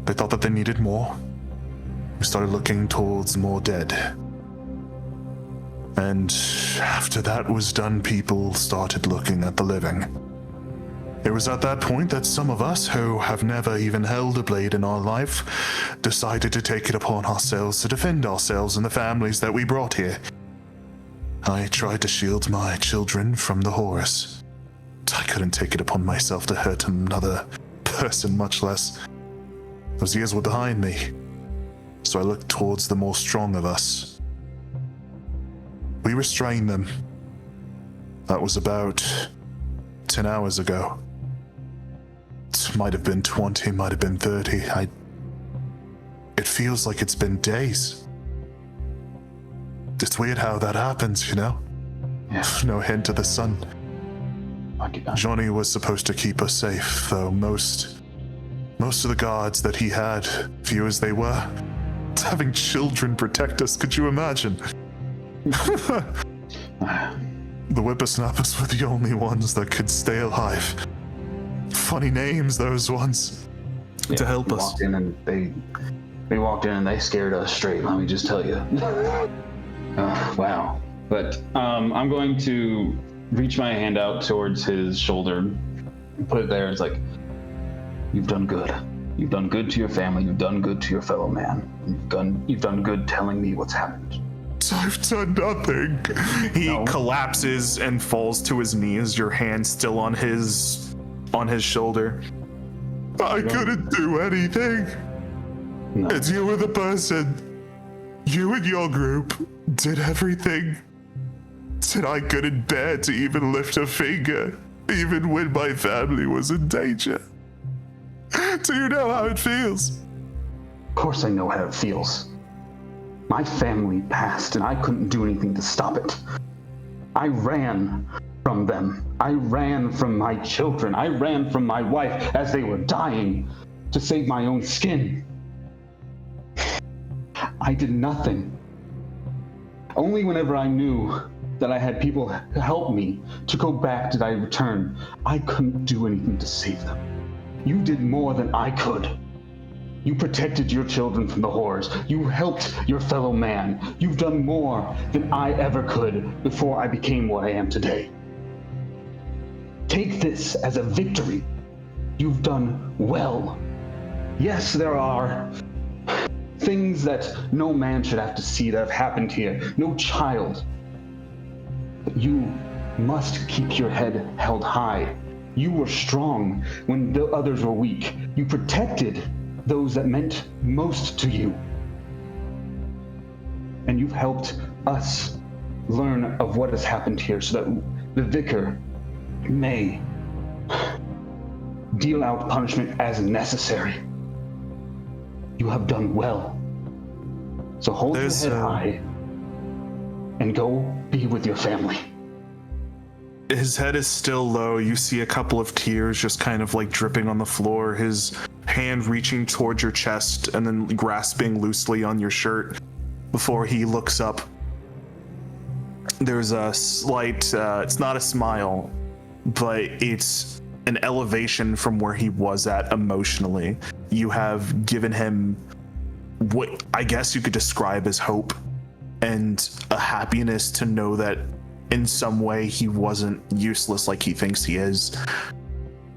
S7: They thought that they needed more. We started looking towards more dead. And after that was done, people started looking at the living. It was at that point that some of us, who have never even held a blade in our life, decided to take it upon ourselves to defend ourselves and the families that we brought here. I tried to shield my children from the horrors. I couldn't take it upon myself to hurt another person, much less. Those years were behind me, so I looked towards the more strong of us. We restrained them. That was about 10 hours ago. It might have been 20, might have been 30. It feels like it's been days. It's weird how that happens, you know?
S3: Yeah.
S7: No hint of the sun.
S3: Occupied.
S7: Johnny was supposed to keep us safe, though most of the guards that he had, few as they were, having children protect us, could you imagine? The whippersnappers were the only ones that could stay alive. Funny names, those ones.
S1: To help
S3: we
S1: us.
S3: Walked in and they walked in and they scared us straight, let me just tell you. Wow. But I'm going to reach my hand out towards his shoulder and put it there. It's like, you've done good. You've done good to your family. You've done good to your fellow man. You've done good telling me what's happened.
S7: I've done nothing.
S1: He collapses and falls to his knees, your hand still on his shoulder.
S7: I couldn't do anything.
S3: No.
S7: And you were the person. You and your group did everything. And I couldn't bear to even lift a finger, even when my family was in danger. Do you know how it feels?
S3: Of course I know how it feels. My family passed and I couldn't do anything to stop it. I ran from them. I ran from my children. I ran from my wife as they were dying to save my own skin. I did nothing. Only whenever I knew that I had people help me to go back did I return. I couldn't do anything to save them. You did more than I could. You protected your children from the horrors. You helped your fellow man. You've done more than I ever could before I became what I am today. Take this as a victory. You've done well. Yes, there are things that no man should have to see that have happened here. No child. But you must keep your head held high. You were strong when the others were weak. You protected those that meant most to you. And you've helped us learn of what has happened here so that the vicar may deal out punishment as necessary. You have done well. So hold your head high and go be with your family.
S1: His head is still low. You see a couple of tears just kind of like dripping on the floor, his hand reaching towards your chest and then grasping loosely on your shirt before he looks up. There's a slight, it's not a smile, but it's an elevation from where he was at emotionally. You have given him what I guess you could describe as hope and a happiness to know that in some way he wasn't useless like he thinks he is.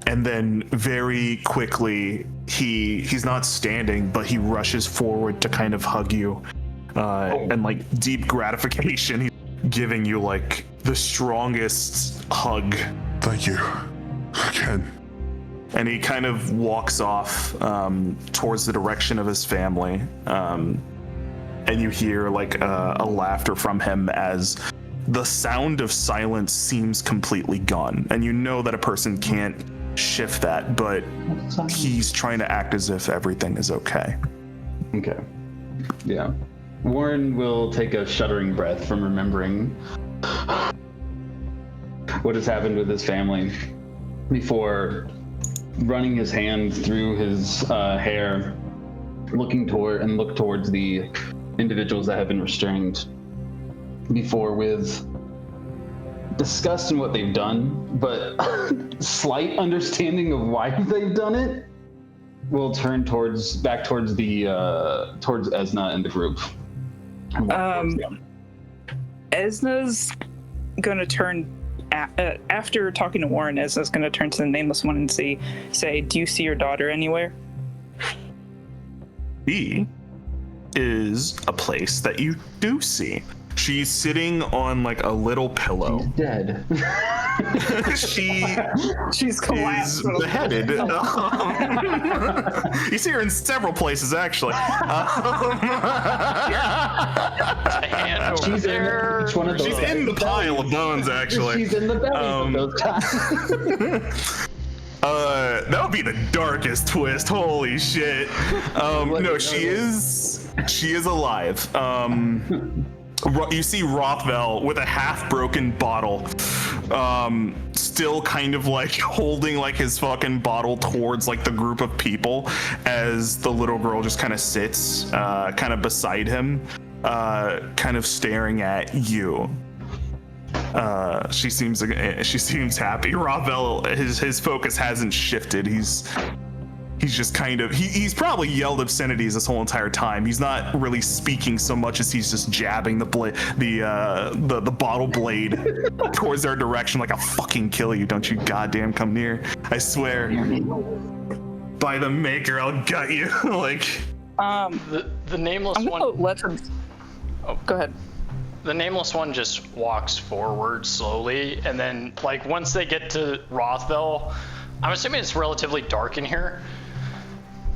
S1: And then very quickly he's not standing, but he rushes forward to kind of hug you, and like deep gratification, he's giving you like the strongest hug.
S7: Thank you. Again.
S1: And he kind of walks off towards the direction of his family, and you hear like a laughter from him as the sound of silence seems completely gone. And you know that a person can't shift that, but he's trying to act as if everything is okay.
S3: Okay. Yeah. Warren will take a shuddering breath from remembering what has happened with his family before running his hand through his hair, look towards the individuals that have been restrained before with disgust in what they've done, but slight understanding of why they've done it, will turn back towards Esna and the group.
S4: Esna's gonna turn after talking to Warren. Esna's gonna turn to the nameless one and say, "Do you see your daughter anywhere?"
S1: She is a place that you do see. She's sitting on like a little pillow.
S3: She's dead.
S4: She's collapsed.
S1: Is beheaded. You see her in several places, actually.
S3: She's in each one of those.
S1: She's in the pile of bones, actually.
S3: She's in the belly of those guys.
S1: That would be the darkest twist. Holy shit. No, she is alive. You see Rothvel with a half-broken bottle, still kind of like holding like his fucking bottle towards like the group of people as the little girl just kind of sits kind of beside him, kind of staring at you. She seems happy. Rothvel, his focus hasn't shifted. He's just kind of he's probably yelled obscenities this whole entire time. He's not really speaking so much as he's just jabbing the bottle blade towards their direction like, I'll fucking kill you. Don't you goddamn come near. I swear. By the maker, I'll gut you. Like
S2: the nameless
S4: I'm gonna
S2: one.
S4: let him. Oh, go ahead.
S2: The nameless one just walks forward slowly, and then like once they get to Rothvel, I'm assuming it's relatively dark in here.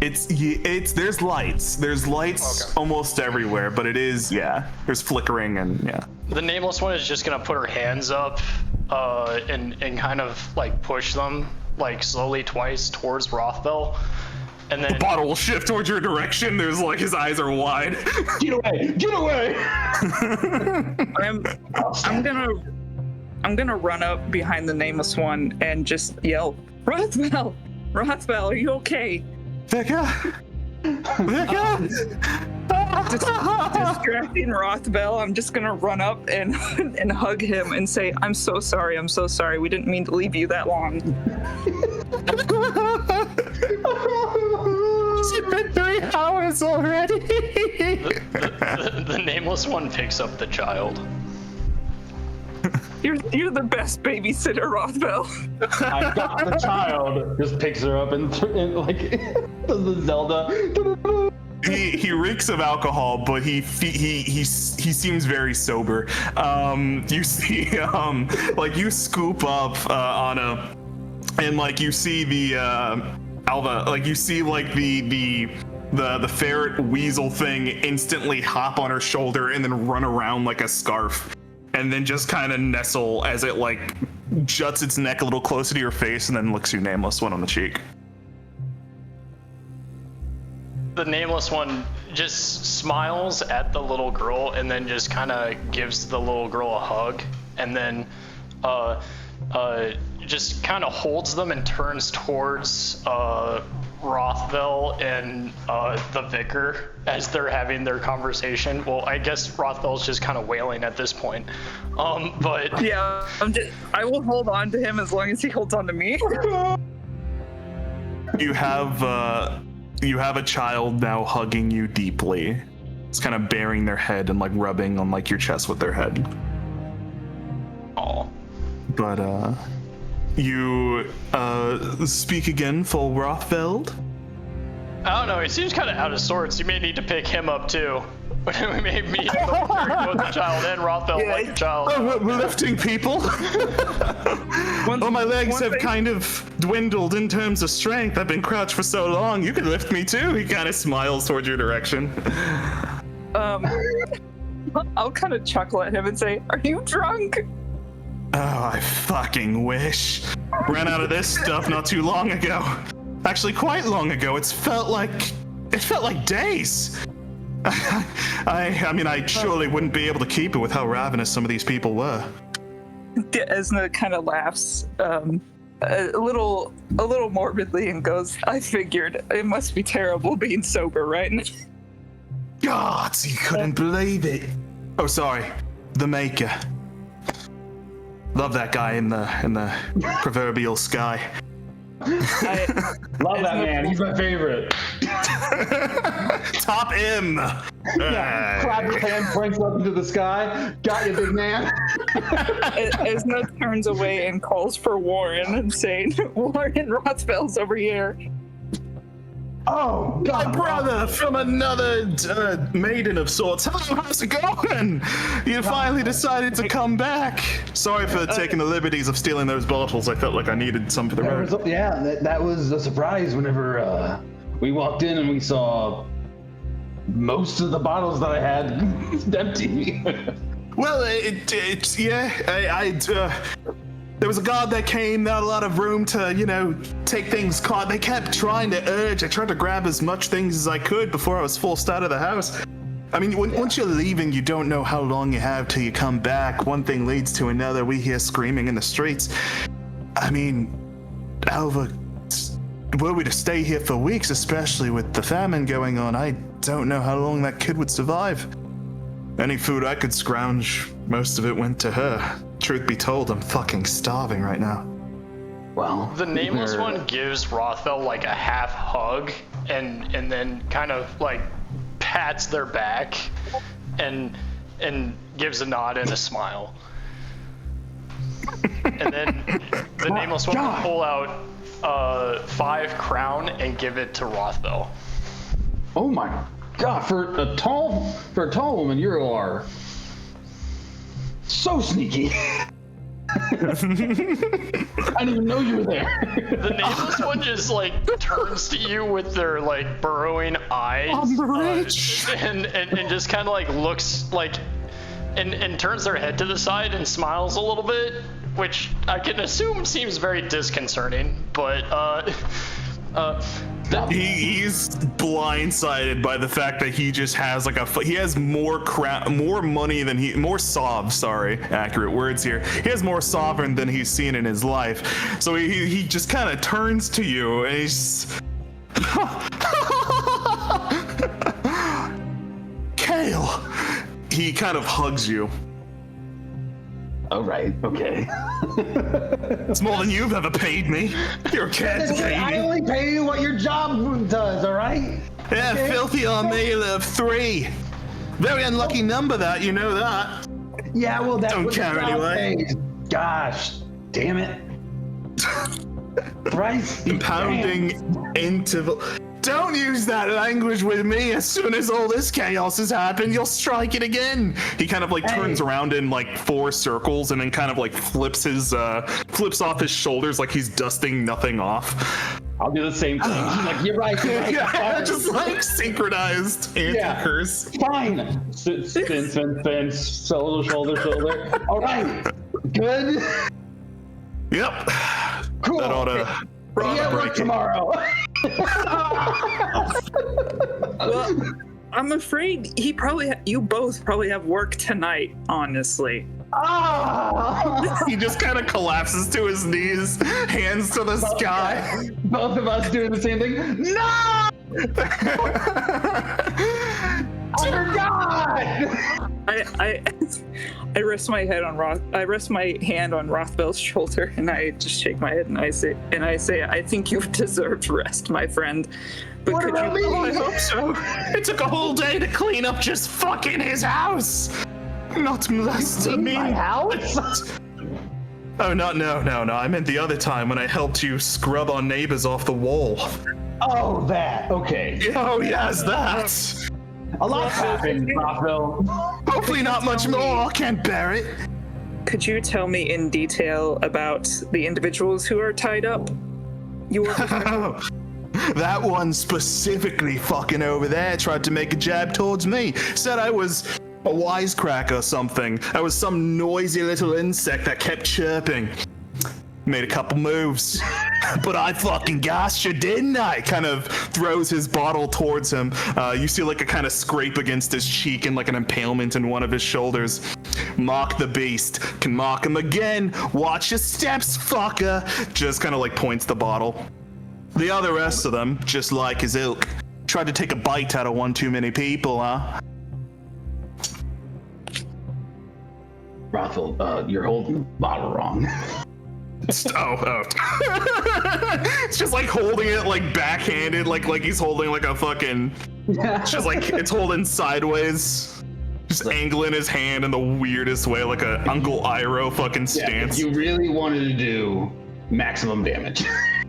S1: It's there's lights
S2: Okay.
S1: almost everywhere, but it is, there's flickering and
S2: The nameless one is just gonna put her hands up and kind of like push them like slowly twice towards Rothvel, and then
S1: the bottle will shift towards your direction. There's like his eyes are wide.
S3: Get away!
S4: I'm gonna run up behind the nameless one and just yell, Rothvel, are you okay?
S1: Becca.
S4: Distracting Rothvel, I'm just gonna run up and hug him and say, I'm so sorry. We didn't mean to leave you that long.
S6: It's been 3 hours already.
S2: the nameless one picks up the child.
S4: You're the best babysitter, Rothvel.
S3: I got the child. Just picks her up and like does the Zelda.
S1: He reeks of alcohol, but he seems very sober. You see, like you scoop up Anna, and like you see the Alva, like you see like the ferret weasel thing instantly hop on her shoulder and then run around like a scarf, and then just kind of nestle as it like juts its neck a little closer to your face and then licks your nameless one on the cheek.
S2: The nameless one just smiles at the little girl and then just kind of gives the little girl a hug, and then just kind of holds them and turns towards Rothvel and the vicar as they're having their conversation. Well, I guess Rothvel's just kind of wailing at this point. But
S4: Yeah, I will hold on to him as long as he holds on to me.
S1: You have a child now hugging you deeply. It's kind of bearing their head and like rubbing on like your chest with their head.
S2: oh,
S1: But you speak again for Rothfeld?
S2: I don't know. He seems kind of out of sorts. You may need to pick him up too. We may meet both the child and Rothvel like the child.
S1: Oh, we're lifting people. Well, my legs have kind of dwindled in terms of strength. I've been crouched for so long. You can lift me too. He kind of smiles towards your direction.
S4: I'll kind of chuckle at him and say, "Are you drunk?"
S1: Oh, I fucking wish. Ran out of this stuff not too long ago. Actually, quite long ago. It felt like days. I mean, I surely wouldn't be able to keep it with how ravenous some of these people were.
S4: Esna kind of laughs a little morbidly and goes, I figured it must be terrible being sober, right?
S1: God, you couldn't believe it. Oh, sorry. The Maker. Love that guy in the proverbial sky.
S3: Love that man. He's my favorite.
S1: Top M.
S3: Clap his hand, points up into the sky. Got you, big man.
S4: Esna turns away and calls for Warren and saying, Warren Rothfell's over here.
S3: Oh,
S1: My
S3: God.
S1: brother from another maiden of sorts. Hello, how's it going? You finally decided to come back. Sorry for taking the liberties of stealing those bottles. I felt like I needed some for the road.
S3: That was a surprise whenever we walked in and we saw most of the bottles that I had empty.
S1: Well, there was a guard that came, not a lot of room to, take things caught. They kept trying to urge. I tried to grab as much things as I could before I was forced out of the house. I mean, once you're leaving, you don't know how long you have till you come back. One thing leads to another. We hear screaming in the streets. I mean, Alva, were we to stay here for weeks, especially with the famine going on, I don't know how long that kid would survive. Any food I could scrounge, most of it went to her. Truth be told, I'm fucking starving right now.
S3: Well,
S2: The nameless one gives Rothfell like a half hug and then kind of like pats their back and gives a nod and a smile. And then the nameless one will pull out 5 crown and give it to Rothfell.
S3: Oh my God! For a tall woman, you are so sneaky. I didn't even know you were there.
S2: The nameless one just like turns to you with their like burrowing eyes, and just kind of like looks like, and turns their head to the side and smiles a little bit, which I can assume seems very disconcerting, but
S1: He's blindsided by the fact that he just has like he has more money than more accurate words here. He has more sovereign than he's seen in his life. So he just kind of turns to you and he's Kale. He kind of hugs you.
S3: All right, okay.
S1: It's more than you've ever paid me. You're a cat to
S3: I
S1: pay me.
S3: only pay you what your job does, all right?
S1: Yeah,
S3: Okay.
S1: filthy on me of 3. Very unlucky number that, you know that.
S3: Yeah, well, that's
S1: Don't
S3: what the
S1: care
S3: job
S1: anyway.
S3: pays. Gosh, damn it. Right?
S1: Pounding interval. Don't use that language with me. As soon as all this chaos has happened, you'll strike it again. He kind of like turns around in like 4 circles and then kind of like flips off his shoulders like he's dusting nothing off.
S3: I'll do the same thing. He's like, you're right.
S1: Yeah, just like synchronized anti-curse.
S3: Fine. Spin, shoulder. All right. Good.
S1: Yep.
S3: Cool.
S1: That ought to
S3: See you at work
S1: break it.
S3: tomorrow.
S4: Well, I'm afraid you both probably have work tonight, honestly.
S3: Ah!
S1: He just kind of collapses to his knees, hands to the sky.
S3: Both of us doing the same thing. No! I forgot!
S4: I rest my hand on Rothbell's shoulder and I just shake my head and I say, I think you've deserved rest, my friend. But
S3: What
S4: could
S3: about me?
S1: Oh, I hope so. It took a whole day to clean up just fucking his house. Not molesting me.
S3: My house?
S1: Oh, no. I meant the other time when I helped you scrub our neighbors off the wall.
S3: Oh, that. Okay.
S1: Oh, yes, that.
S3: A lot happened, Rothwell.
S1: Hopefully not much more. I can't bear it.
S4: Could you tell me in detail about the individuals who are tied up? You were
S1: That one specifically fucking over there tried to make a jab towards me. Said I was a wisecrack or something. I was some noisy little insect that kept chirping. made a couple moves, but I fucking gassed you, didn't I? Kind of throws his bottle towards him. You see like a kind of scrape against his cheek and like an impalement in one of his shoulders. Mock the beast. Can mock him again. Watch your steps, fucker. Just kind of like points the bottle. The other rest of them, just like his ilk, tried to take a bite out of one too many people, huh?
S3: Rothel, you're holding the bottle wrong.
S1: Oh. It's just like holding it like backhanded, like he's holding like a fucking. It's just like it's holding sideways, just angling his hand in the weirdest way, like a Uncle Iroh fucking stance.
S3: If you really wanted to do maximum damage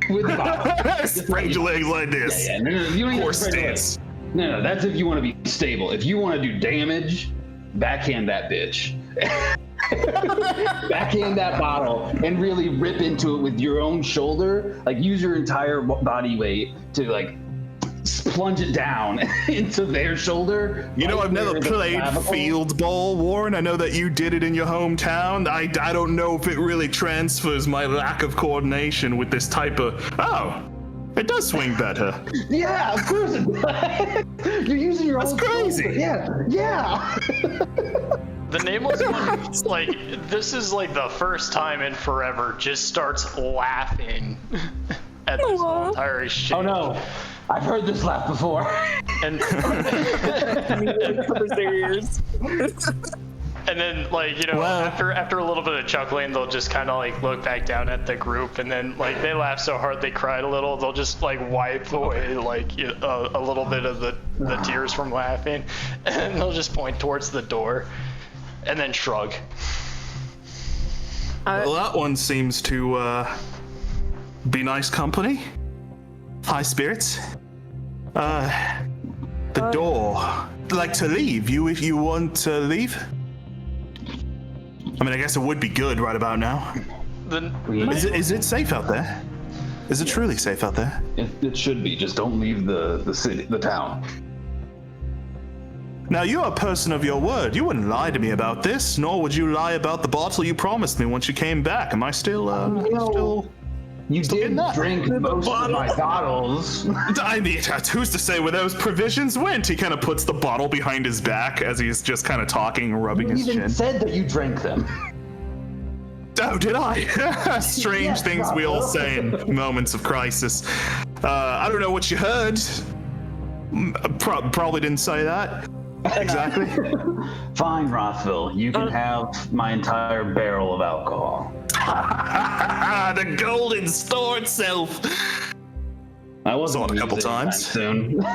S3: with the bottle,
S1: spread your legs like this.
S3: No, you don't
S1: Horse stance.
S3: No, that's if you want to be stable. If you want to do damage, backhand that bitch. Backhand that bottle and really rip into it with your own shoulder. Like use your entire body weight to like plunge it down into their shoulder.
S1: You know, I've never played field ball, Warren. I know that you did it in your hometown. I don't know if it really transfers my lack of coordination with this type of. Oh, it does swing better.
S3: Yeah, of course it does. You're using your own
S1: crazy.
S3: Shoulder. Yeah.
S2: The nameless one, like, this is like the first time in forever, just starts laughing at this whole entire shit.
S3: Oh no, I've heard this laugh before.
S2: And
S4: covers their ears.
S2: and then, like, you know, after a little bit of chuckling, they'll just kind of like look back down at the group, and then like they laugh so hard they cried a little. They'll just like wipe away like a little bit of the tears from laughing, and they'll just point towards the door. And then shrug.
S1: Well, that one seems to be nice company. High spirits. The door. Like to leave. If you want to leave. I mean, I guess it would be good right about now. Is it safe out there? Is it truly safe out there?
S3: It should be. Just don't leave the city, the town.
S1: Now, you're a person of your word. You wouldn't lie to me about this, nor would you lie about the bottle you promised me once you came back. Am I still,
S3: You did drink most of my bottles.
S1: I mean, who's to say where those provisions went? He kind of puts the bottle behind his back as he's just kind of talking, rubbing his
S3: You even
S1: chin.
S3: said that you drank them.
S1: Oh, did I? Strange things we all say in moments of crisis. I don't know what you heard. Probably didn't say that. Exactly.
S3: Fine, Rothville. You can have my entire barrel of alcohol.
S1: The golden store itself.
S3: I wasn't
S1: a couple times
S3: soon.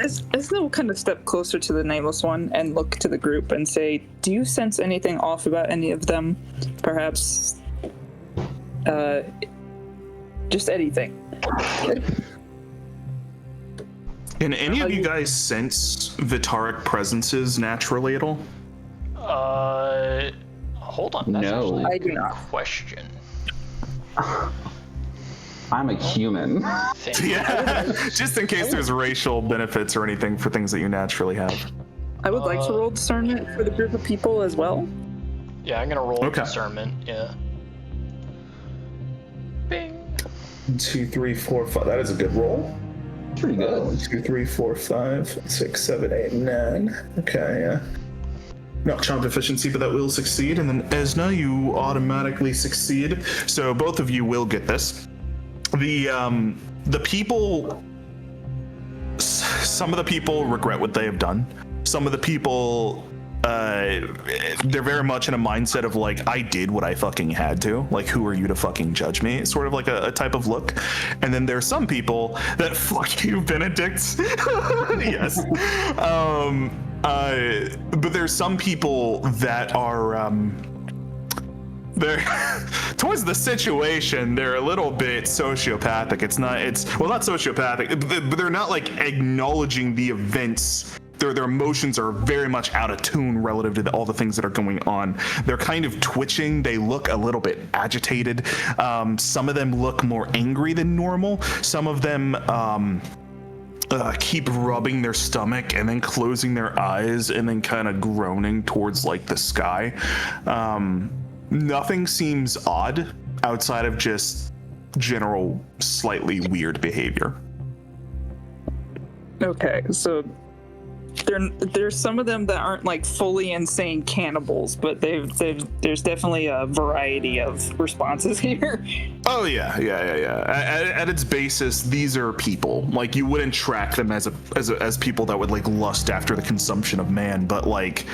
S4: As they'll kind of step closer to the nameless one and look to the group and say, do you sense anything off about any of them? Perhaps, just anything.
S1: Can any of you guys sense Vitaric presences naturally at all?
S2: Hold on. That's
S3: No.
S4: I do not.
S2: Question.
S3: I'm a human.
S1: Yeah, just in case there's racial benefits or anything for things that you naturally have.
S4: I would like to roll discernment for the group of people as well.
S2: Yeah, I'm gonna roll
S1: Okay.
S2: discernment. Yeah. Bing.
S8: 2, 3, 4, 5. That is a good roll.
S3: Pretty good.
S8: 1, 2, 3, 4, 5, 6, 7, 8, 9. Okay, yeah.
S1: Not charm proficiency, but that will succeed. And then Esna, you automatically succeed. So both of you will get this. The people, some of the people regret what they have done. Some of the people, they're very much in a mindset of like, I did what I fucking had to. Like, who are you to fucking judge me? It's sort of like a type of look. And then there's some people that fuck you, Benedict. Yes. But there's some people that are they're towards the situation, they're a little bit sociopathic. It's not sociopathic, but they're not like acknowledging the events. Their emotions are very much out of tune relative to all the things that are going on. They're kind of twitching. They look a little bit agitated. Some of them look more angry than normal. Some of them keep rubbing their stomach and then closing their eyes and then kind of groaning towards like the sky. Nothing seems odd outside of just general slightly weird behavior.
S4: Okay, so there's some of them that aren't like fully insane cannibals, but there's definitely a variety of responses here.
S1: Oh yeah. At its basis, these are people. Like, you wouldn't track them as people that would like lust after the consumption of man, but like,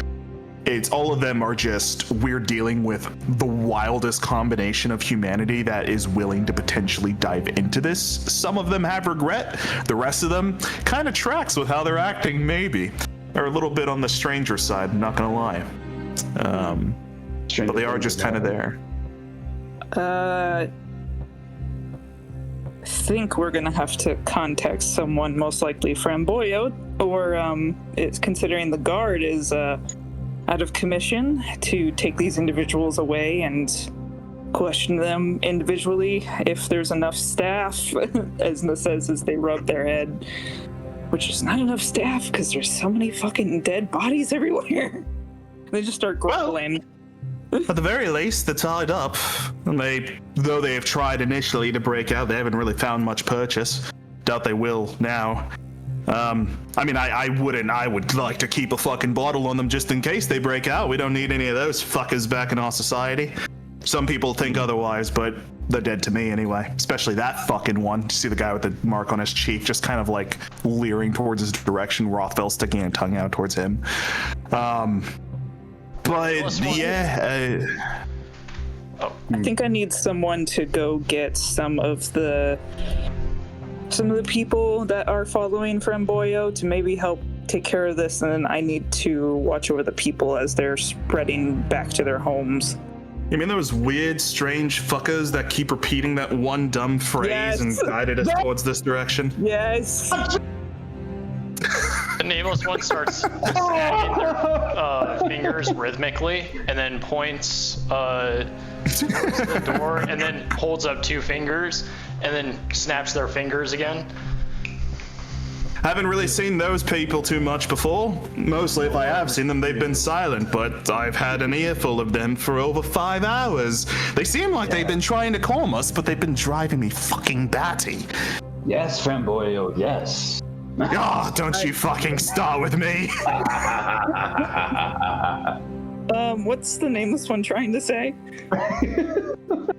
S1: it's all of them are just, we're dealing with the wildest combination of humanity that is willing to potentially dive into this. Some of them have regret. The rest of them kind of tracks with how they're acting, maybe. Or a little bit on the stranger side, not gonna lie. But they are just kind of there.
S4: I think we're gonna have to contact someone, most likely Framboyo, or it's considering the guard is out of commission, to take these individuals away and question them individually if there's enough staff, Esna says as they rub their head, which is not enough staff because there's so many fucking dead bodies everywhere. They just start grumbling.
S1: At the very least, they're tied up. And though they have tried initially to break out, they haven't really found much purchase. Doubt they will now. I mean, I would like to keep a fucking bottle on them just in case they break out. We don't need any of those fuckers back in our society. Some people think otherwise, but they're dead to me anyway. Especially that fucking one. You see the guy with the mark on his cheek, just kind of like leering towards his direction. Rothfell sticking a tongue out towards him. But yeah.
S4: I think I need someone to go get some of the people that are following Framboyo to maybe help take care of this, and then I need to watch over the people as they're spreading back to their homes.
S1: You mean those weird, strange fuckers that keep repeating that one dumb phrase and guided us towards this direction?
S4: Yes.
S2: The nameless one starts snapping their fingers rhythmically and then points towards the door and then holds up two fingers and then snaps their fingers again.
S1: Haven't really seen those people too much before. Mostly, if I have seen them, they've been silent, but I've had an earful of them for over 5 hours. They seem like they've been trying to calm us, but they've been driving me fucking batty.
S3: Yes, Framboyo, yes.
S1: Ah, don't you fucking start with me.
S4: What's the nameless one trying to say?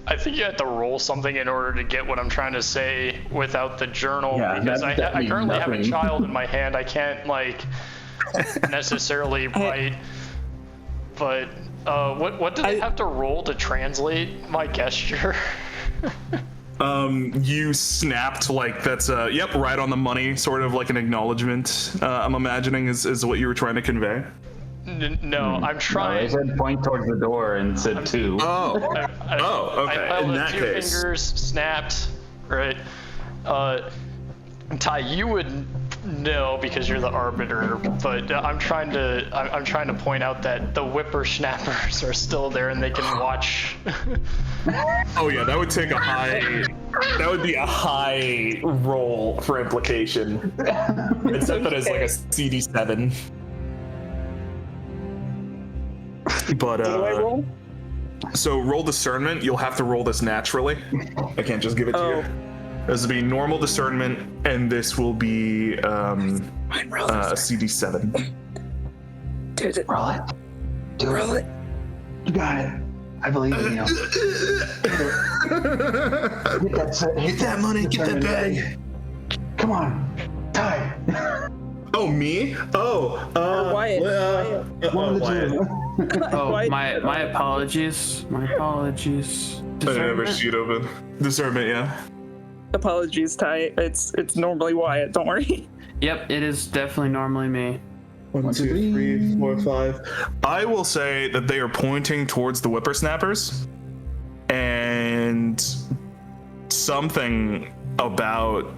S2: I think you have to roll something in order to get what I'm trying to say without the journal, because I currently have a child in my hand. I can't like necessarily write. But what do they have to roll to translate my gesture?
S1: You snapped like that's yep, right on the money, sort of like an acknowledgement. I'm imagining is what you were trying to convey.
S2: No, I'm trying.
S3: No, they said point towards the door and said two.
S1: Oh, okay.
S2: I held
S1: In
S2: the
S1: that
S2: two
S1: case,
S2: fingers, snapped, right? Ty, you would know because you're the arbiter, but I'm trying to point out that the whippersnappers are still there and they can watch.
S1: oh yeah, that would take a high. That would be a high roll for implication. It's set that as like a CD7. But
S4: What do I roll?
S1: So roll discernment. You'll have to roll this naturally. I can't just give it to you. This will be normal discernment, and this will be a CD7.
S4: Did it?
S3: Roll it.
S4: Roll it.
S3: You got it. I believe in you. Get that money. Get that bag. Come on. Ty.
S1: Oh, me? Oh,
S4: Wyatt.
S1: Wyatt.
S5: Oh,
S4: Wyatt.
S5: my apologies. My apologies.
S1: I have a sheet open. Discernment, yeah.
S4: Apologies, Ty. It's normally Wyatt. Don't worry.
S5: Yep, it is definitely normally me.
S8: 1, 2, 3, 4, 5.
S1: I will say that they are pointing towards the whippersnappers, and something about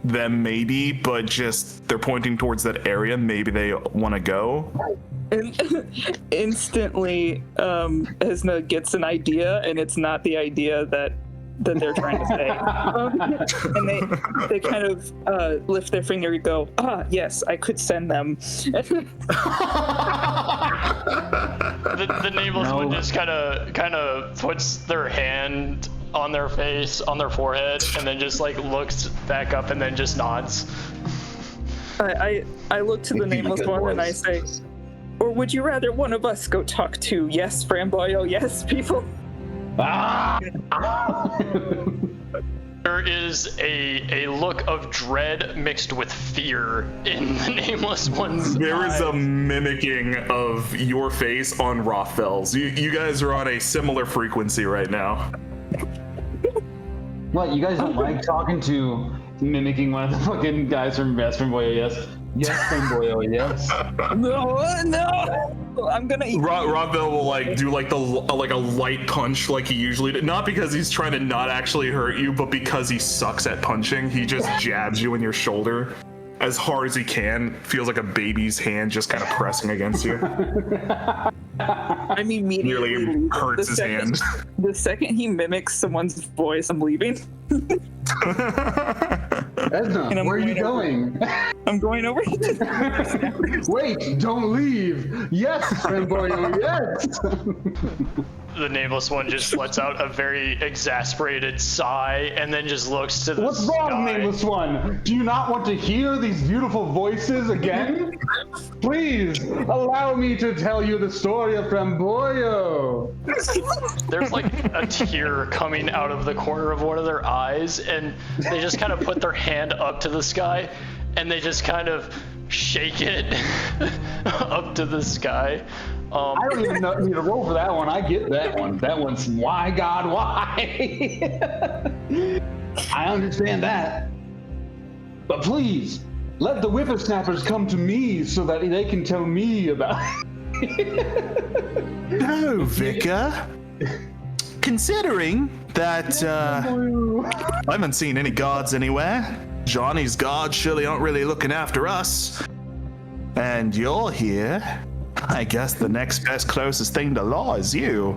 S1: them maybe, but just they're pointing towards that area. Maybe they want to go.
S4: Instantly, Esna gets an idea, and it's not the idea that that they're trying to say. And they kind of lift their finger and go, yes, I could send them.
S2: The nameless one just kind of puts their hand on their face, on their forehead, and then just like looks back up and then just nods.
S4: I look to the nameless one and I say, or would you rather one of us go talk to yes, Framboyo, yes, people?
S2: There is a look of dread mixed with fear in the nameless one's
S1: There is
S2: eyes.
S1: a mimicking of your face on Rothfel's. You guys are on a similar frequency right now.
S3: What, you guys don't like talking to mimicking one of the fucking guys from Best Framboyo, yes? Yes, Framboyo, yes.
S4: No, I'm gonna eat.
S1: Rothfel will like do like a light punch like he usually did. Not because he's trying to not actually hurt you, but because he sucks at punching. He just jabs you in your shoulder as hard as he can. Feels like a baby's hand just kind of pressing against you.
S4: I'm immediately
S1: Nearly
S4: leaving.
S1: hurts his hand.
S4: The second he mimics someone's voice, I'm leaving.
S3: Edna,
S4: And I'm
S3: where are you
S4: going
S3: going?
S4: I'm going over to
S3: Wait, don't leave. Yes, Framboyo, yes.
S2: The nameless one just lets out a very exasperated sigh and then just looks to the
S3: What's
S2: sky.
S3: wrong, nameless one? Do you not want to hear these beautiful voices again? Please, allow me to tell you the story of Framboyo.
S2: There's like a tear coming out of the corner of one of their eyes, and they just kind of put their hand up to the sky and they just kind of shake it up to the sky.
S3: I don't even need to roll for that one. I get that one. That one's why, God, why? I understand that. But please, let the whippersnappers come to me so that they can tell me about it.
S6: No, Vicar. Considering that I haven't seen any guards anywhere, Johnny's guards surely aren't really looking after us, and you're here, I guess the next best closest thing to law is you.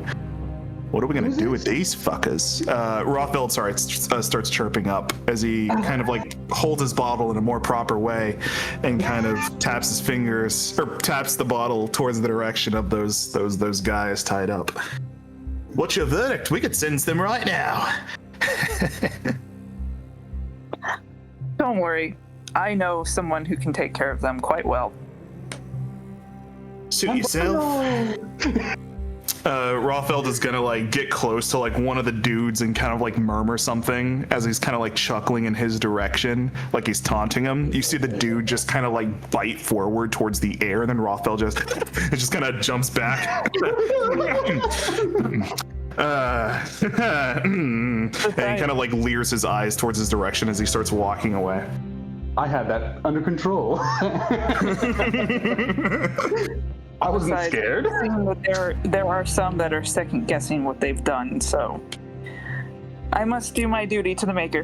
S6: What are we gonna do with these fuckers? Rothfeld, starts chirping up as he kind of like holds his bottle in a more proper way and kind of taps his fingers, or taps the bottle towards the direction of those guys tied up. What's your verdict? We could sentence them right now.
S4: Don't worry. I know someone who can take care of them quite well.
S6: Suit yourself.
S1: Rothfeld is gonna like get close to like one of the dudes and kind of like murmur something as he's kind of like chuckling in his direction, like he's taunting him. You see the dude just kind of like bite forward towards the air, and then Rothfeld just kind of jumps back. And he kind of like leers his eyes towards his direction as he starts walking away.
S3: I had that under control. I wasn't
S4: Besides,
S3: scared.
S4: seeing that there are some that are second guessing what they've done, so I must do my duty to the maker.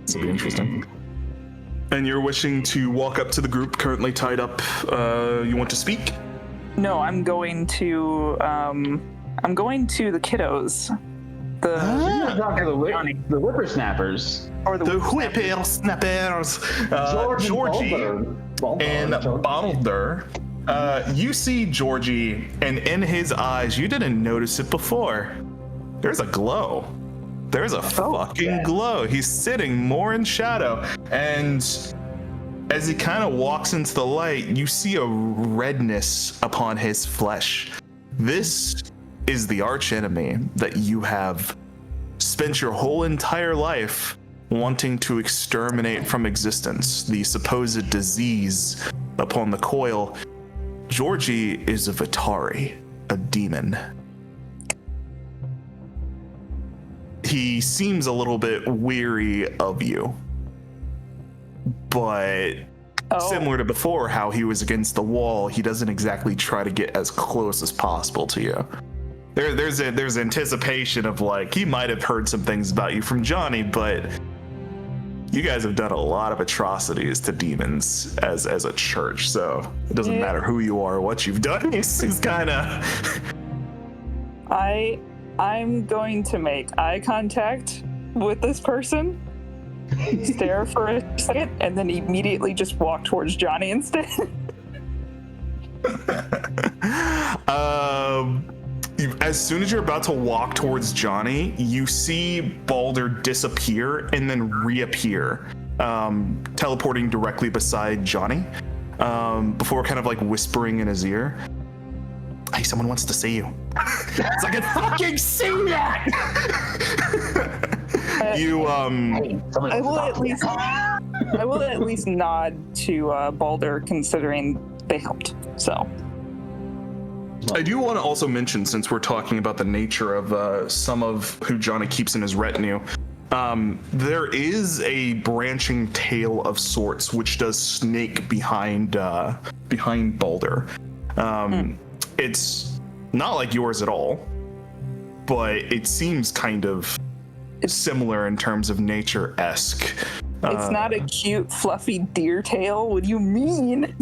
S1: This will be interesting. And you're wishing to walk up to the group currently tied up. You want to speak?
S4: No, I'm going to the kiddos.
S3: Talk to the whippersnappers.
S4: Or
S6: The whippersnappers.
S1: Georgie and Balder. You see Georgie, and in his eyes, you didn't notice it before. There's a glow. There's a fucking glow. He's sitting more in shadow, and as he kind of walks into the light, you see a redness upon his flesh. This is the archenemy that you have spent your whole entire life wanting to exterminate from existence, the supposed disease upon the coil. Georgie is a Vitari, a demon. He seems a little bit weary of you, but similar to before, how he was against the wall, he doesn't exactly try to get as close as possible to you. There's anticipation of like, he might have heard some things about you from Johnny, but you guys have done a lot of atrocities to demons as a church, so it doesn't matter who you are or what you've done. It's kind of.
S4: I'm going to make eye contact with this person, stare for a second, and then immediately just walk towards Johnny instead.
S1: As soon as you're about to walk towards Johnny, you see Balder disappear and then reappear, teleporting directly beside Johnny, before kind of like whispering in his ear, "Hey, someone wants to see you." It's like, I fucking see that!
S4: I will at least nod to Balder, considering they helped. So.
S1: I do want to also mention, since we're talking about the nature of some of who Johnny keeps in his retinue, there is a branching tail of sorts which does snake behind Balder. It's not like yours at all, but it seems kind of similar in terms of nature-esque.
S4: It's not a cute, fluffy deer tail. What do you mean?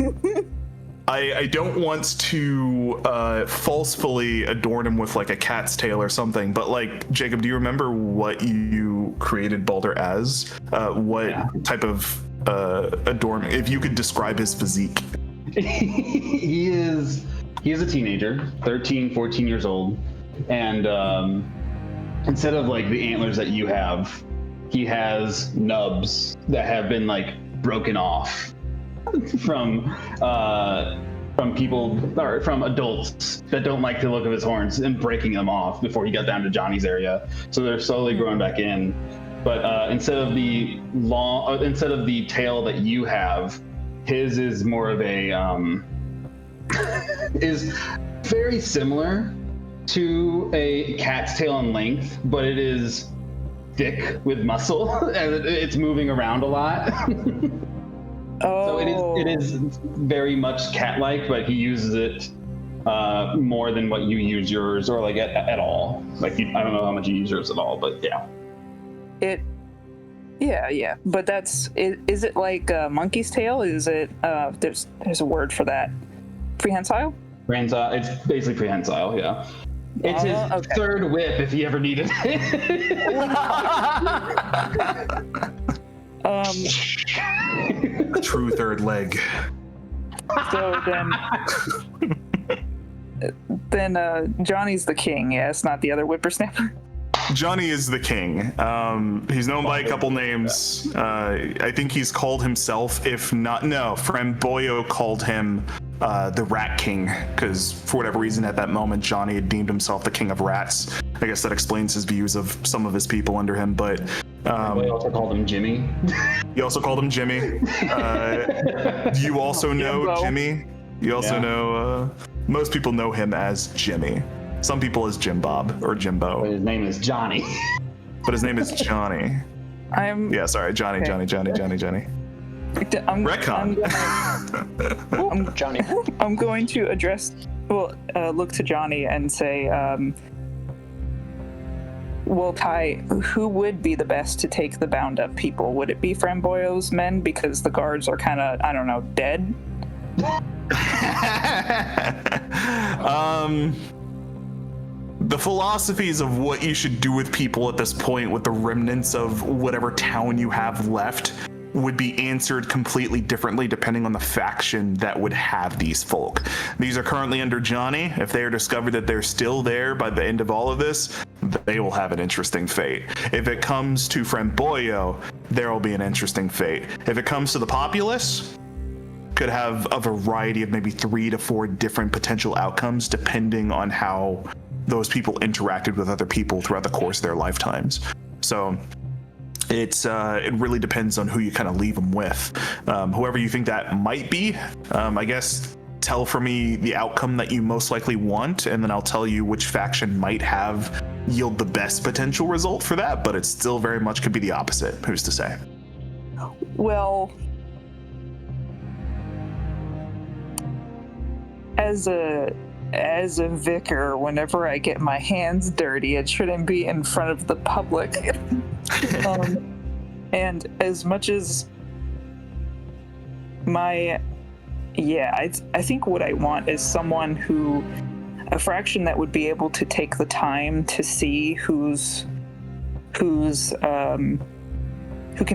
S1: I don't want to falsely adorn him with like a cat's tail or something, but like, Jacob, do you remember what you created Balder as? What type of adornment, if you could describe his physique?
S3: He is a teenager, 13, 14 years old, and instead of like the antlers that you have, he has nubs that have been like broken off from people, or from adults that don't like the look of his horns, and breaking them off before he got down to Johnny's area. So they're slowly growing back in. But instead of the tail that you have, his is more of a is very similar to a cat's tail in length, but it is thick with muscle and it's moving around a lot. So it is very much cat-like, but he uses it more than what you use yours, or like at all. Like I don't know how much you use yours at all, but yeah.
S4: Yeah. But is it like a monkey's tail? Is it there's a word for that? Prehensile?
S3: Prehensile. It's basically prehensile, yeah. It's his third whip if he ever needed it.
S1: A true third leg.
S4: So then Johnny's the king, yes, not the other whippersnapper.
S1: Johnny is the king. He's known by a couple names. I think he's called himself, if not, no, Framboyo called him the Rat King, because for whatever reason at that moment Johnny had deemed himself the king of rats. I guess that explains his views of some of his people under him, but
S3: we also called him Jimmy.
S1: You also called him Jimmy. You also know
S4: Jimbo.
S1: Jimmy. You also know, most people know him as Jimmy. Some people as Jim Bob or Jimbo.
S3: But his name is Johnny.
S1: But his name is Johnny. Johnny. Retcon.
S2: Johnny.
S4: I'm going to look to Johnny and say, well, Ty, who would be the best to take the bound up people? Would it be Framboyo's men, because the guards are kind of, I don't know, dead?
S1: The philosophies of what you should do with people at this point, with the remnants of whatever town you have left, would be answered completely differently depending on the faction that would have these folk. These are currently under Johnny. If they are discovered that they're still there by the end of all of this, they will have an interesting fate. If it comes to Framboyo, there will be an interesting fate. If it comes to the populace, could have a variety of maybe 3 to 4 different potential outcomes depending on how those people interacted with other people throughout the course of their lifetimes. So it really depends on who you kind of leave them with. Whoever you think that might be, I guess tell for me the outcome that you most likely want, and then I'll tell you which faction might yield the best potential result for that, but it still very much could be the opposite. Who's to say?
S4: Well, as a vicar, whenever I get my hands dirty, it shouldn't be in front of the public. And as much as I think what I want is someone a fraction that would be able to take the time to see who can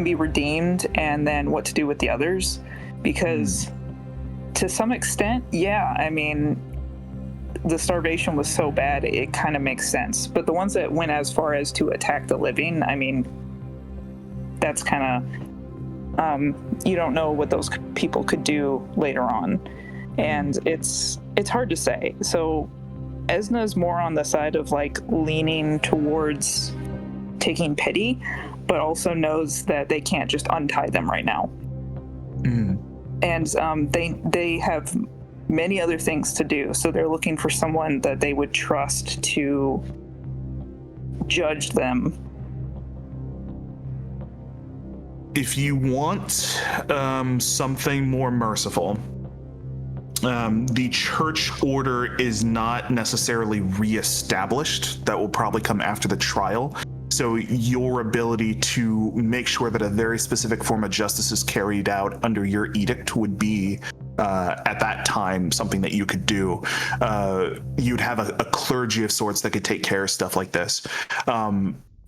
S4: be redeemed and then what to do with the others. Because to some extent, I mean, the starvation was so bad, it kind of makes sense. But the ones that went as far as to attack the living, I mean, that's kind of, you don't know what those people could do later on. And it's hard to say. So Esna's more on the side of like leaning towards taking pity, but also knows that they can't just untie them right now. And they have many other things to do, so they're looking for someone that they would trust to judge them.
S6: If you want something more merciful, the church order is not necessarily reestablished. That will probably come after the trial. So your ability to make sure that a very specific form of justice is carried out under your edict would be, at that time, something that you could do. You'd have a clergy of sorts that could take care of stuff like this.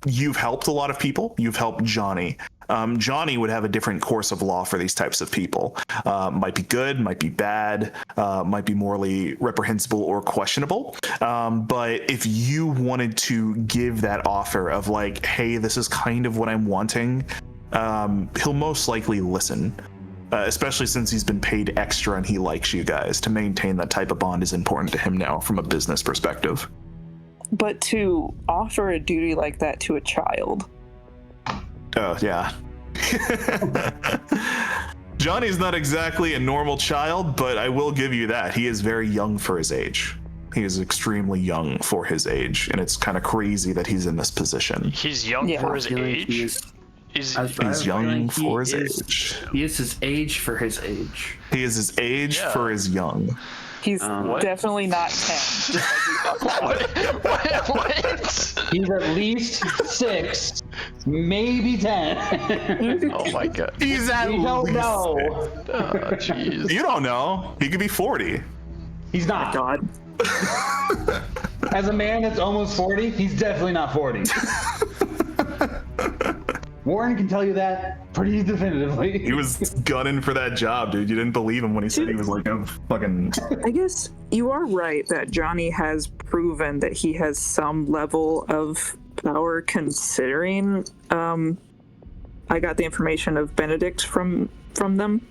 S6: You've helped a lot of people. You've helped Johnny. Johnny would have a different course of law for these types of people. Might be good, might be bad, might be morally reprehensible or questionable. But if you wanted to give that offer of like, hey, this is kind of what I'm wanting, he'll most likely listen. Especially since he's been paid extra and he likes you guys. To maintain that type of bond is important to him now from a business perspective.
S4: But to offer a duty like that to a child.
S6: Oh, yeah. Johnny's not exactly a normal child, but I will give you that. He is very young for his age. He is extremely young for his age, and it's kind of crazy that he's in this position.
S2: He's young for his age?
S6: He's young for his age.
S5: He is his age for his age.
S6: He is his age for his young.
S4: He's definitely not 10.
S2: What?
S3: He's at least 6, maybe 10.
S2: Oh my god.
S6: He's at
S3: We
S6: least
S3: don't know.
S2: Oh, jeez.
S6: You don't know. He could be 40.
S3: He's not.
S4: God.
S3: As a man that's almost 40, he's definitely not 40. Warren can tell you that pretty definitively.
S6: He was gunning for that job, dude. You didn't believe him when he said he was like a fucking...
S4: I guess you are right that Johnny has proven that he has some level of power, considering I got the information of Benedict from them.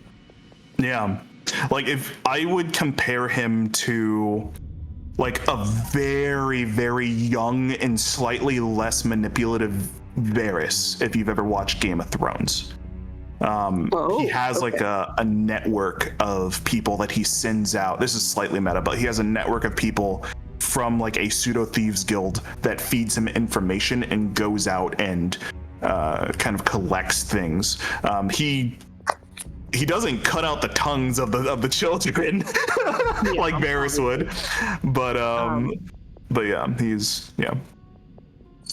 S6: Yeah. Like, if I would compare him to like a very, very young and slightly less manipulative Varys, if you've ever watched Game of Thrones. He has like a network of people that he sends out. This is slightly meta, but he has a network of people from like a pseudo thieves guild that feeds him information and goes out and kind of collects things. He doesn't cut out the tongues of the children like Varys would, but yeah, he's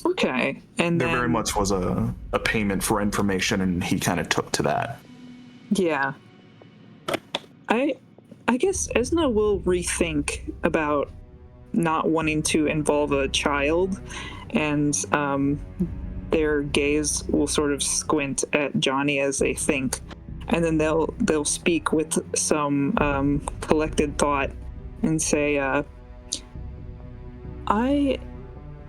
S4: Okay, and
S6: there
S4: then,
S6: very much was a payment for information, and he kind of took to that.
S4: Yeah. I guess Esna will rethink about not wanting to involve a child, and their gaze will sort of squint at Johnny as they think, and then they'll speak with some collected thought and say,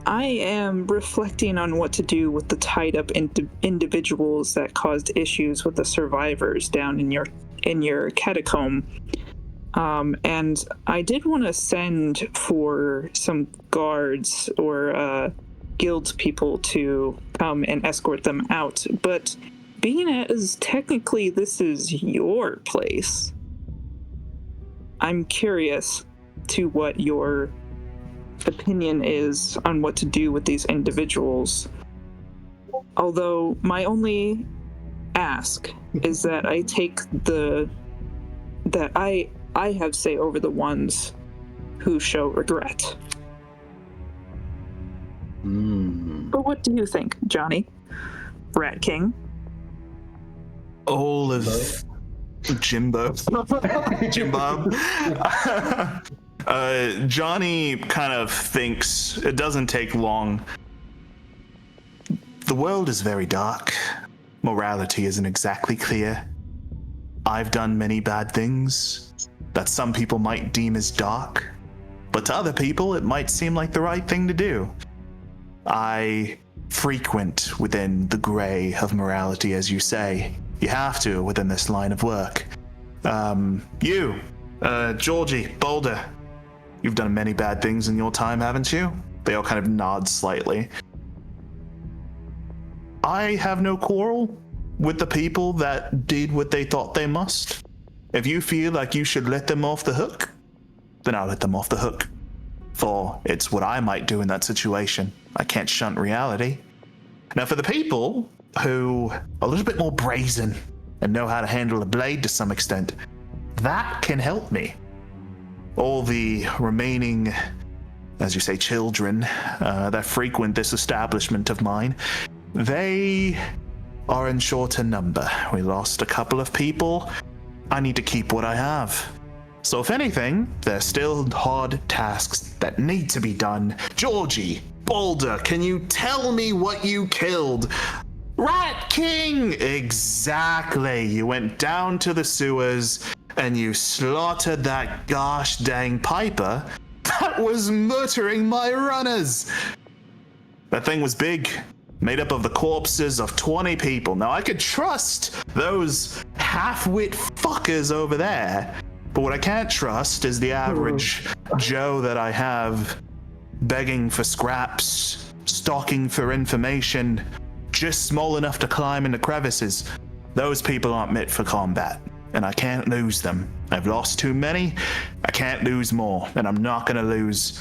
S4: I am reflecting on what to do with the tied-up individuals that caused issues with the survivors down in your catacomb. And I did want to send for some guards or guild people to come and escort them out. But being as technically this is your place, I'm curious to what your opinion is on what to do with these individuals. Although my only ask is that I take that I have say over the ones who show regret. But what do you think, Johnny? Rat King?
S6: all of Jimbo. Jimbo. Johnny kind of thinks it doesn't take long. The world is very dark. Morality isn't exactly clear. I've done many bad things that some people might deem as dark, but to other people it might seem like the right thing to do. I frequent within the gray of morality, as you say. You have to within this line of work. Georgie, Boulder, you've done many bad things in your time, haven't you? They all kind of nod slightly. I have no quarrel with the people that did what they thought they must. If you feel like you should let them off the hook, then I'll let them off the hook. For it's what I might do in that situation. I can't shunt reality. Now for the people who are a little bit more brazen and know how to handle a blade to some extent, that can help me. All the remaining, as you say, children that frequent this establishment of mine, they are in shorter number. We lost a couple of people. I need to keep what I have. So if anything, there's still hard tasks that need to be done. Georgie, Boulder, can you tell me what you killed? Rat King! Exactly. You went down to the sewers and you slaughtered that gosh dang piper that was murdering my runners. That thing was big. Made up of the corpses of 20 people. Now, I could trust those half-wit fuckers over there, but what I can't trust is the average Joe that I have begging for scraps, stalking for information, just small enough to climb into crevices. Those people aren't meant for combat, and I can't lose them. I've lost too many, I can't lose more, and I'm not gonna lose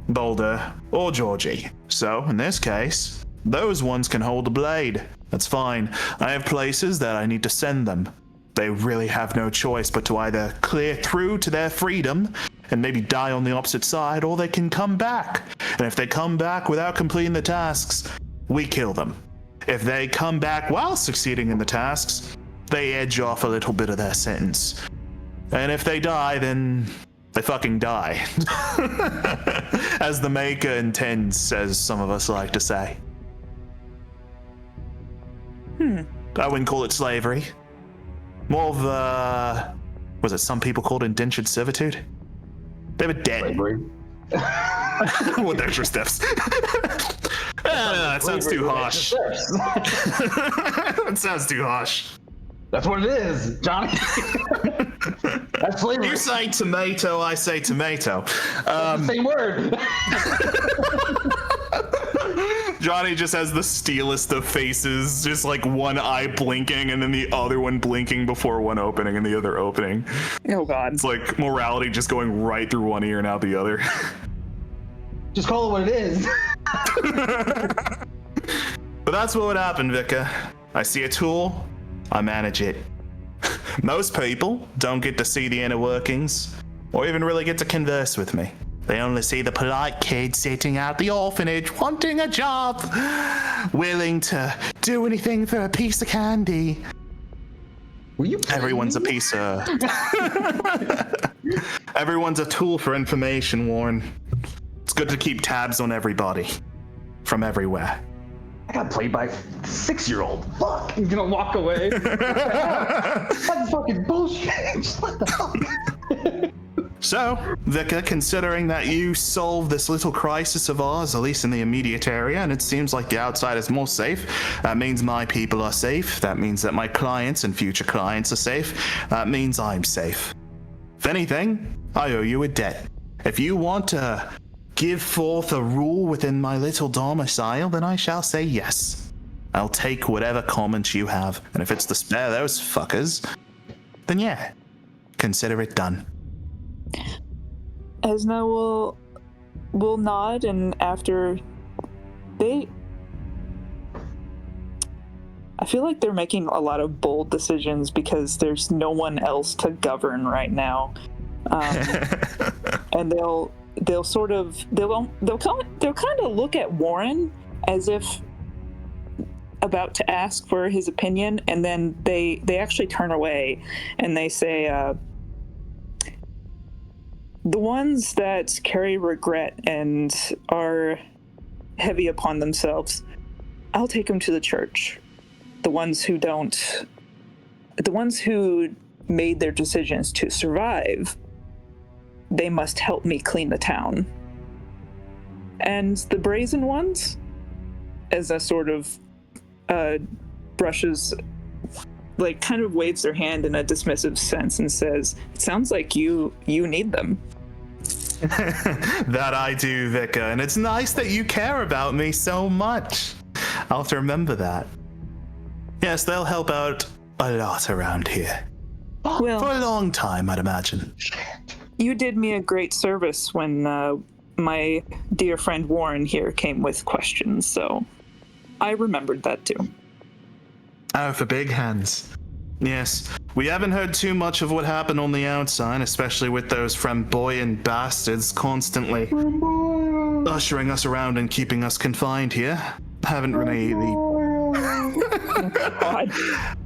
S6: Boulder or Georgie. So, in this case, those ones can hold a blade. That's fine. I have places that I need to send them. They really have no choice but to either clear through to their freedom and maybe die on the opposite side, or they can come back. And if they come back without completing the tasks, we kill them. If they come back while succeeding in the tasks, they edge off a little bit of their sentence. And if they die, then they fucking die. As the Maker intends, as some of us like to say. I wouldn't call it slavery. More of was it some people called indentured servitude? They were dead.
S3: Slavery.
S6: With extra steps. No, that sounds too harsh. That sounds too harsh.
S3: That's what it is, Johnny. That's slavery.
S6: You say tomato, I say tomato.
S3: The same word.
S6: Johnny just has the steelest of faces, just like one eye blinking and then the other one blinking before one opening and the other opening.
S4: Oh god.
S6: It's like morality just going right through one ear and out the other.
S3: Just call it what it is.
S6: But that's what would happen, Vika. I see a tool, I manage it. Most people don't get to see the inner workings, or even really get to converse with me. They only see the polite kid sitting at the orphanage wanting a job, willing to do anything for a piece of candy.
S3: Were you
S6: Everyone's a piece of... Everyone's a tool for information, Warren. It's good to keep tabs on everybody. From everywhere.
S3: I got played by a 6-year-old. Fuck! He's gonna walk away. That's fucking bullshit. Just what the fuck?
S6: So, Vika, considering that you solved this little crisis of ours, at least in the immediate area, and it seems like the outside is more safe, that means my people are safe. That means that my clients and future clients are safe. That means I'm safe. If anything, I owe you a debt. If you want to give forth a rule within my little domicile, then I shall say yes. I'll take whatever comments you have, and if it's to spare those fuckers, then yeah, consider it done.
S4: Esna will nod, and after I feel like they're making a lot of bold decisions because there's no one else to govern right now, and they'll kind of look at Warren as if about to ask for his opinion, and then they actually turn away and they say, the ones that carry regret and are heavy upon themselves, I'll take them to the church. The ones who don't, the ones who made their decisions to survive, they must help me clean the town. And the brazen ones, as a sort of brushes, like kind of waves their hand in a dismissive sense and says, it sounds like you need them.
S6: That I do, Vicar, and it's nice that you care about me so much. I'll have to remember that. Yes, they'll help out a lot around here.
S4: Well,
S6: For a long time, I'd imagine.
S4: you did me a great service when my dear friend Warren here came with questions, so I remembered that too.
S6: Oh, for big hands. Yes, we haven't heard too much of what happened on the outside, especially with those flamboyant bastards constantly ushering us around and keeping us confined here. Haven't really... I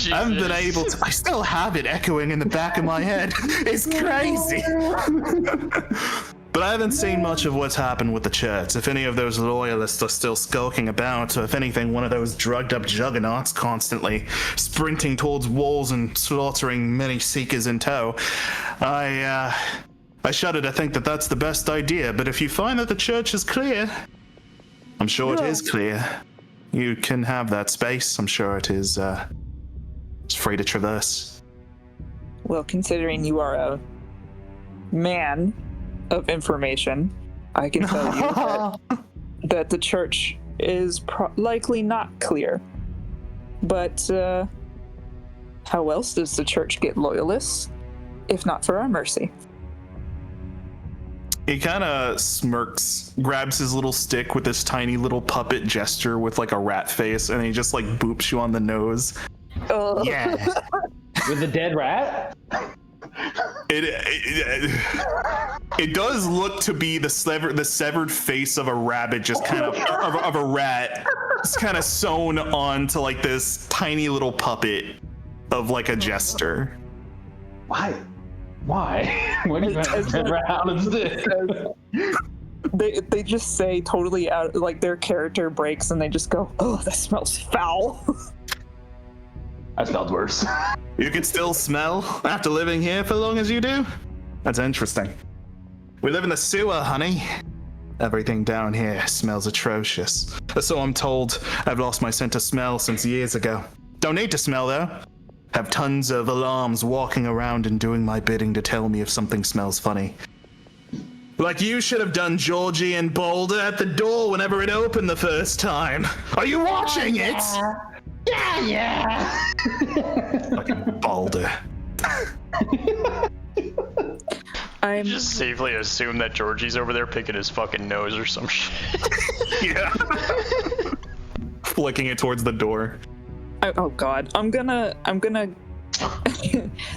S6: haven't been able to... I still have it echoing in the back of my head. It's crazy. But I haven't seen much of what's happened with the church. If any of those loyalists are still skulking about, or if anything, one of those drugged-up juggernauts constantly sprinting towards walls and slaughtering many seekers in tow, I shudder to think that that's the best idea. But if you find that the church is clear, I'm sure it is clear. You can have that space. I'm sure it is it's free to traverse.
S4: Well, considering you are a man of information, I can tell you that the church is likely not clear. But how else does the church get loyalists, if not for our mercy?
S6: He kind of smirks, grabs his little stick with this tiny little puppet gesture with like a rat face, and he just like boops you on the nose.
S4: Oh.
S6: Yeah.
S3: With the dead rat?
S6: It does look to be the severed face of a rabbit, just kind of a rat, just kind of sewn onto like this tiny little puppet of like a jester.
S3: Why? What do you have dead rat out of this?
S4: They just say totally out, like their character breaks and they just go, oh, that smells foul.
S3: That smelled worse.
S6: You can still smell after living here for as long as you do? That's interesting. We live in the sewer, honey. Everything down here smells atrocious. So I'm told. I've lost my sense of smell since years ago. Don't need to smell, though. Have tons of alarms walking around and doing my bidding to tell me if something smells funny. Like you should have done Georgie and Boulder at the door whenever it opened the first time. Are you watching it? Yeah. Fucking Boulder.
S4: I'm
S2: Just safely assume that Georgie's over there picking his fucking nose or some shit.
S6: Yeah. Flicking it towards the door.
S4: oh god, I'm gonna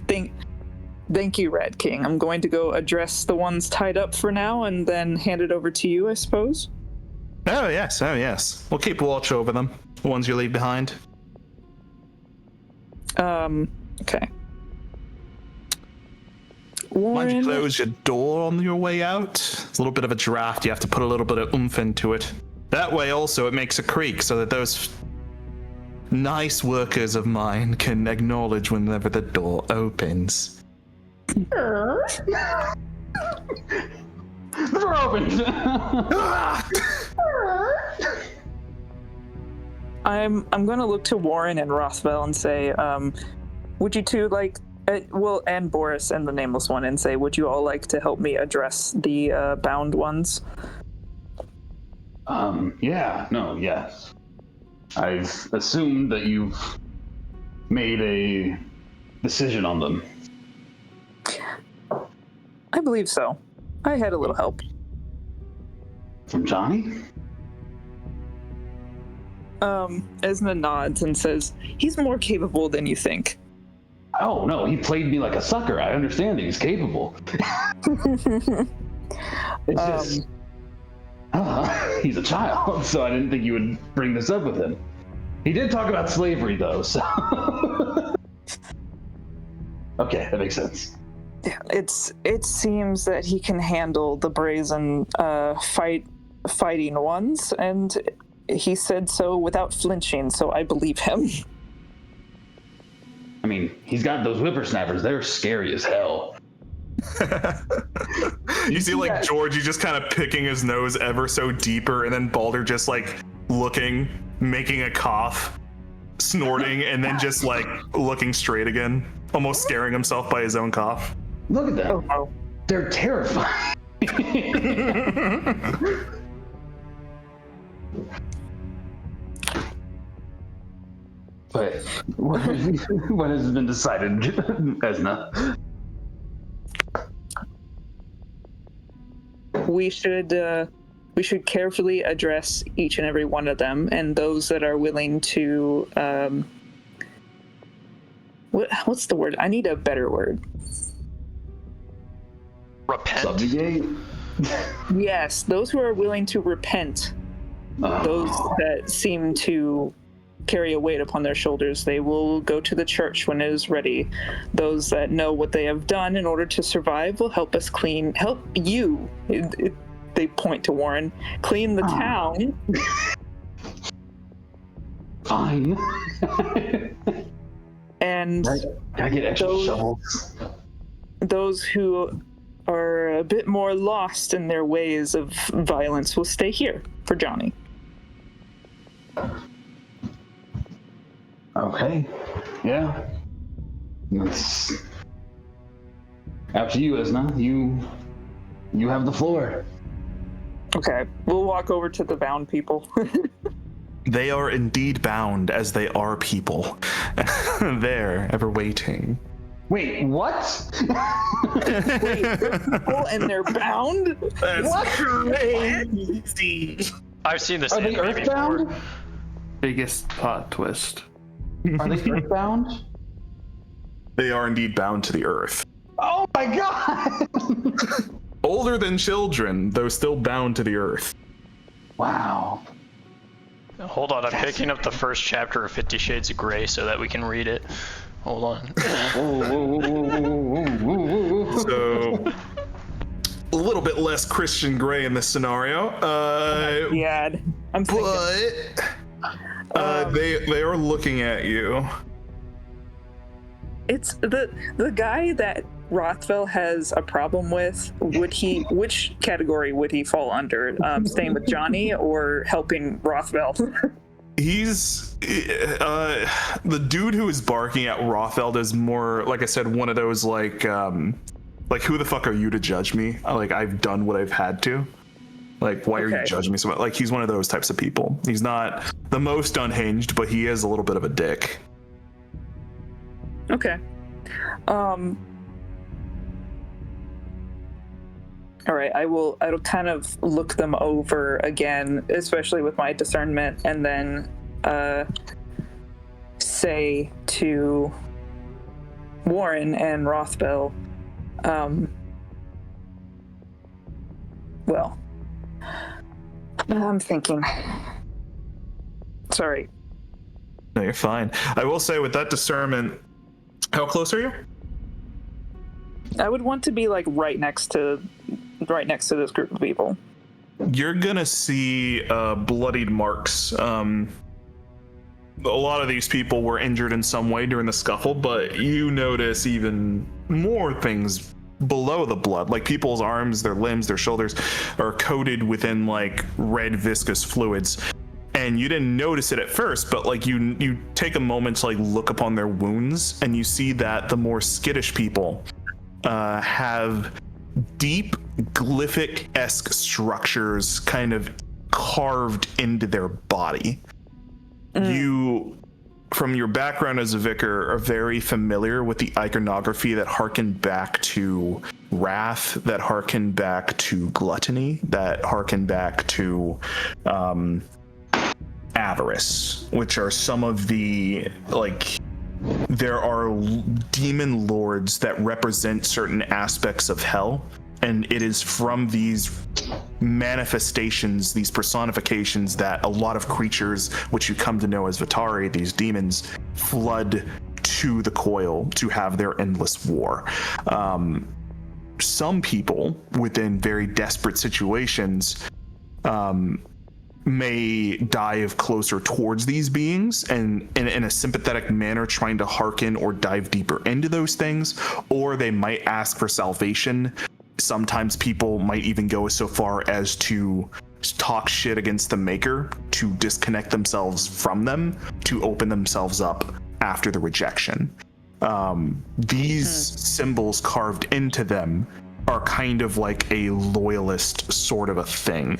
S4: thank you, Rat King. I'm going to go address the ones tied up for now and then hand it over to you, I suppose.
S6: Oh yes. We'll keep watch over them. The ones you leave behind.
S4: Okay.
S6: Mind you
S4: Warren,
S6: close your door on your way out? It's a little bit of a draft. You have to put a little bit of oomph into it. That way also it makes a creak so that those nice workers of mine can acknowledge whenever the door opens.
S3: The door opened.
S4: I'm gonna look to Warren and Rothwell and say, would you two like, and Boris and the nameless one, and say, would you all like to help me address the bound ones?
S3: Yes. I've assumed that you've made a decision on them.
S4: I believe so. I had a little help.
S3: From Johnny?
S4: Esna nods and says, he's more capable than you think.
S3: Oh, no, he played me like a sucker. I understand that he's capable. It's just... he's a child, so I didn't think you would bring this up with him. He did talk about slavery, though, so... Okay, that makes sense.
S4: Yeah, it seems that he can handle the brazen fighting ones, and he said so without flinching, so I believe him.
S3: I mean, he's got those whippersnappers. They're scary as hell.
S1: You see, like, Georgie just kind of picking his nose ever so deeper, and then Balder just, like, looking, making a cough, snorting, and then just, like, looking straight again, almost scaring himself by his own cough.
S3: Look at them. Oh. They're terrifying. But what has been decided, Esna?
S4: We should carefully address each and every one of them, and those that are willing to what's the word? I need a better word.
S2: Repent.
S3: Subjugate?
S4: Yes, those who are willing to repent. Those that seem to carry a weight upon their shoulders, they will go to the church when it is ready. Those that know what they have done in order to survive will help you. They point to Warren. Clean the town.
S3: Fine.
S4: And
S3: I get extra shovels.
S4: Those who are a bit more lost in their ways of violence will stay here for Johnny.
S3: Okay. Yeah. It's after you, Esna. You have the floor.
S4: Okay, we'll walk over to the bound people.
S1: They are indeed bound, as they are people. There, ever waiting.
S3: Wait, what?
S4: Wait, they're people and they're bound?
S1: That's crazy.
S2: I've seen this
S3: Are they
S2: anime
S3: earthbound?
S2: before.
S5: Biggest plot twist.
S3: Are they earthbound?
S1: They are indeed bound to the earth.
S3: Oh my god!
S1: Older than children, though still bound to the earth.
S3: Wow.
S2: Hold on, I'm picking up the first chapter of 50 Shades of Grey so that we can read it. Hold on.
S1: So, a little bit less Christian Grey in this scenario.
S4: Yeah, I'm thinking.
S1: But they are looking at you.
S4: It's the guy that Rothwell has a problem with. Which category would he fall under? Staying with Johnny or helping Rothwell?
S1: He's the dude who is barking at Rothfeld is more, like I said, one of those like who the fuck are you to judge me? Like, I've done what I've had to. Like, why are you judging me so much? Like, he's one of those types of people. He's not the most unhinged, but he is a little bit of a dick.
S4: Okay. All right, I'll kind of look them over again, especially with my discernment, and then say to Warren and Rothbell, well, I'm thinking. Sorry.
S1: No, you're fine. I will say, with that discernment, how close are you?
S4: I would want to be like right next to this group of people.
S1: You're gonna see bloodied marks. A lot of these people were injured in some way during the scuffle, but you notice even more things below the blood. Like, people's arms, their limbs, their shoulders are coated within like red viscous fluids. And you didn't notice it at first, but like you take a moment to like look upon their wounds, and you see that the more skittish people have deep glyphic-esque structures kind of carved into their body. You, from your background as a vicar, are very familiar with the iconography that harken back to wrath, that harken back to gluttony, that harken back to avarice, which are some of the, like, there are demon lords that represent certain aspects of hell,
S6: And it is from these manifestations, these personifications, that a lot of creatures, which you come to know as Vitari, these demons, flood to the coil to have their endless war. Some people within very desperate situations may dive closer towards these beings and in a sympathetic manner, trying to hearken or dive deeper into those things, or they might ask for salvation. Sometimes people might even go so far as to talk shit against the maker, to disconnect themselves from them, to open themselves up after the rejection. These symbols carved into them are kind of like a loyalist sort of a thing.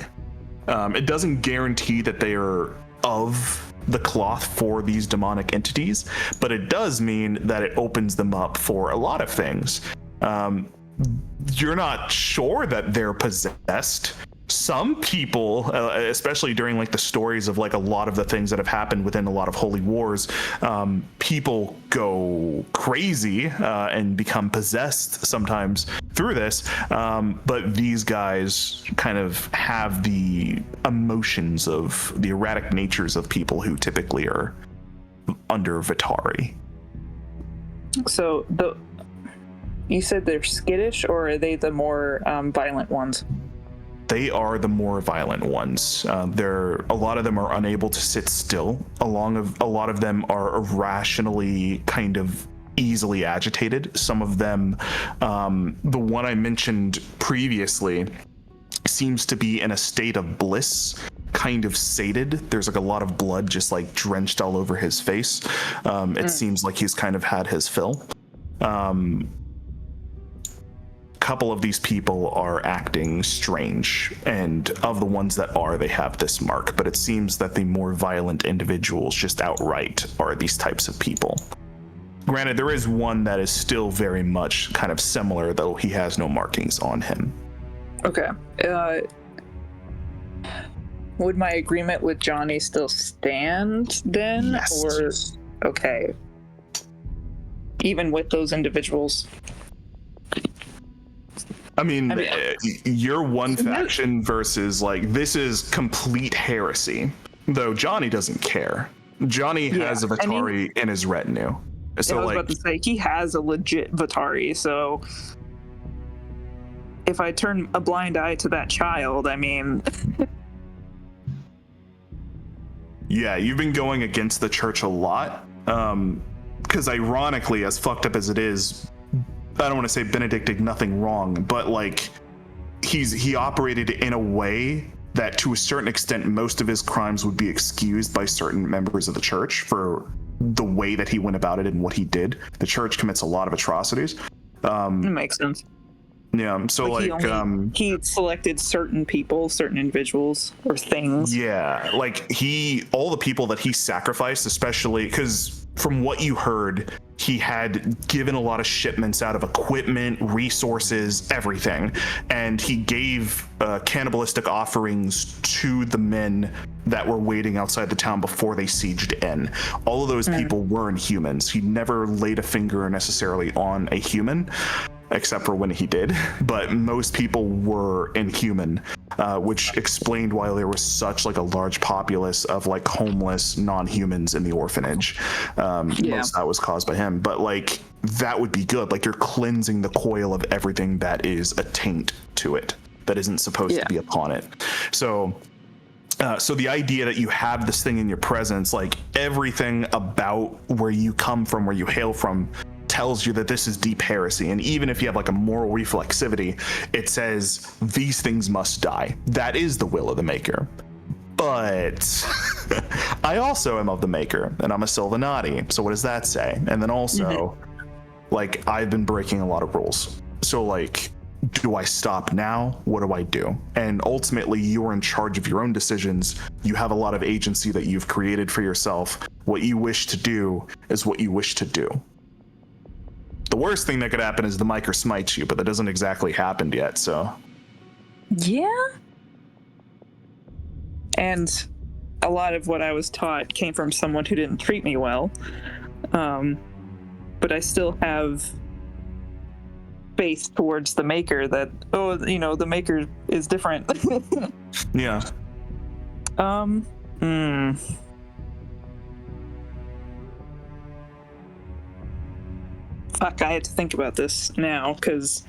S6: It doesn't guarantee that they are of the cloth for these demonic entities, but it does mean that it opens them up for a lot of things. You're not sure that they're possessed. Some people, especially during like the stories of like a lot of the things that have happened within a lot of holy wars, people go crazy and become possessed sometimes through this. But these guys kind of have the emotions of the erratic natures of people who typically are under Vitari.
S4: So you said they're skittish, or are they the more violent ones?
S6: They are the more violent ones. A lot of them are unable to sit still. A lot of them are irrationally kind of easily agitated. Some of them, the one I mentioned previously, seems to be in a state of bliss, kind of sated. There's like a lot of blood just like drenched all over his face. It seems like he's kind of had his fill. Couple of these people are acting strange, and of the ones that are, they have this mark, but it seems that the more violent individuals just outright are these types of people. Granted, there is one that is still very much kind of similar, though he has no markings on him.
S4: Okay. Would my agreement with Johnny still stand then?
S6: Yes.
S4: Or okay. Even with those individuals?
S6: I mean, you're one faction versus like, this is complete heresy. Though Johnny doesn't care. Johnny has a Vitari in his retinue. So
S4: I was about to say, he has a legit Vitari, so if I turn a blind eye to that child, I mean...
S6: Yeah, you've been going against the church a lot. Because ironically, as fucked up as it is, I don't want to say Benedict did nothing wrong, but like he operated in a way that to a certain extent most of his crimes would be excused by certain members of the church for the way that he went about it and what he did. The church commits a lot of atrocities.
S4: It makes sense.
S6: Yeah, so
S4: he selected certain people, certain individuals or things.
S6: Yeah, like all the people that he sacrificed, especially because from what you heard, he had given a lot of shipments out of equipment, resources, everything, and he gave cannibalistic offerings to the men that were waiting outside the town before they sieged in. All of those people weren't humans. He never laid a finger necessarily on a human, except for when he did, but most people were inhuman, which explained why there was such like a large populace of like homeless non-humans in the orphanage. Most of that was caused by him, but like that would be good. Like you're cleansing the coil of everything that is a taint to it, that isn't supposed to be upon it. So the idea that you have this thing in your presence, like everything about where you come from, where you hail from, tells you that this is deep heresy. And even if you have like a moral reflexivity, it says these things must die. That is the will of the maker. But I also am of the maker, and I'm a Sylvanati. So what does that say? And then also, like, I've been breaking a lot of rules. So like, do I stop now? What do I do? And ultimately, you're in charge of your own decisions. You have a lot of agency that you've created for yourself. What you wish to do is what you wish to do. The worst thing that could happen is the Miker smites you, but that doesn't exactly happen yet, so.
S4: Yeah. And a lot of what I was taught came from someone who didn't treat me well. But I still have faith towards the maker that, the maker is different.
S1: Yeah.
S4: Fuck, I had to think about this now, because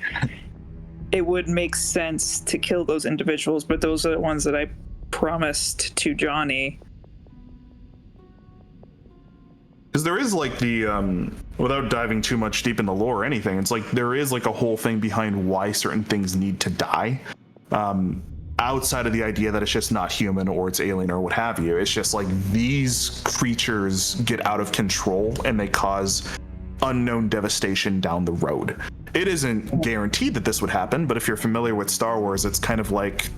S4: it would make sense to kill those individuals, but those are the ones that I promised to Johnny.
S1: Because there is like the, without diving too much deep in the lore or anything, it's like there is like a whole thing behind why certain things need to die. Outside of the idea that it's just not human or it's alien or what have you. It's just like these creatures get out of control and they cause unknown devastation down the road. It isn't guaranteed that this would happen, but if you're familiar with Star Wars, it's kind of like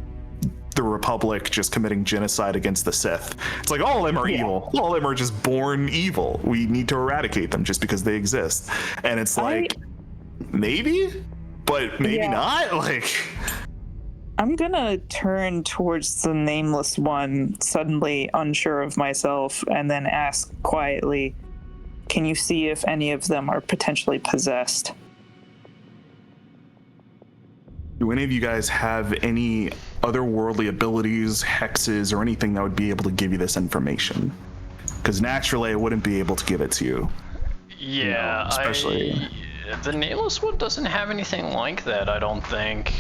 S1: the Republic just committing genocide against the Sith. It's like all of them are evil. All of them are just born evil. We need to eradicate them just because they exist. And it's like, maybe, but maybe not. Like,
S4: I'm gonna turn towards the nameless one, suddenly unsure of myself, and then ask quietly, can you see if any of them are potentially possessed?
S1: Do any of you guys have any otherworldly abilities, hexes, or anything that would be able to give you this information? Because naturally, I wouldn't be able to give it to you.
S2: Yeah,
S1: especially
S2: the nameless one doesn't have anything like that, I don't think.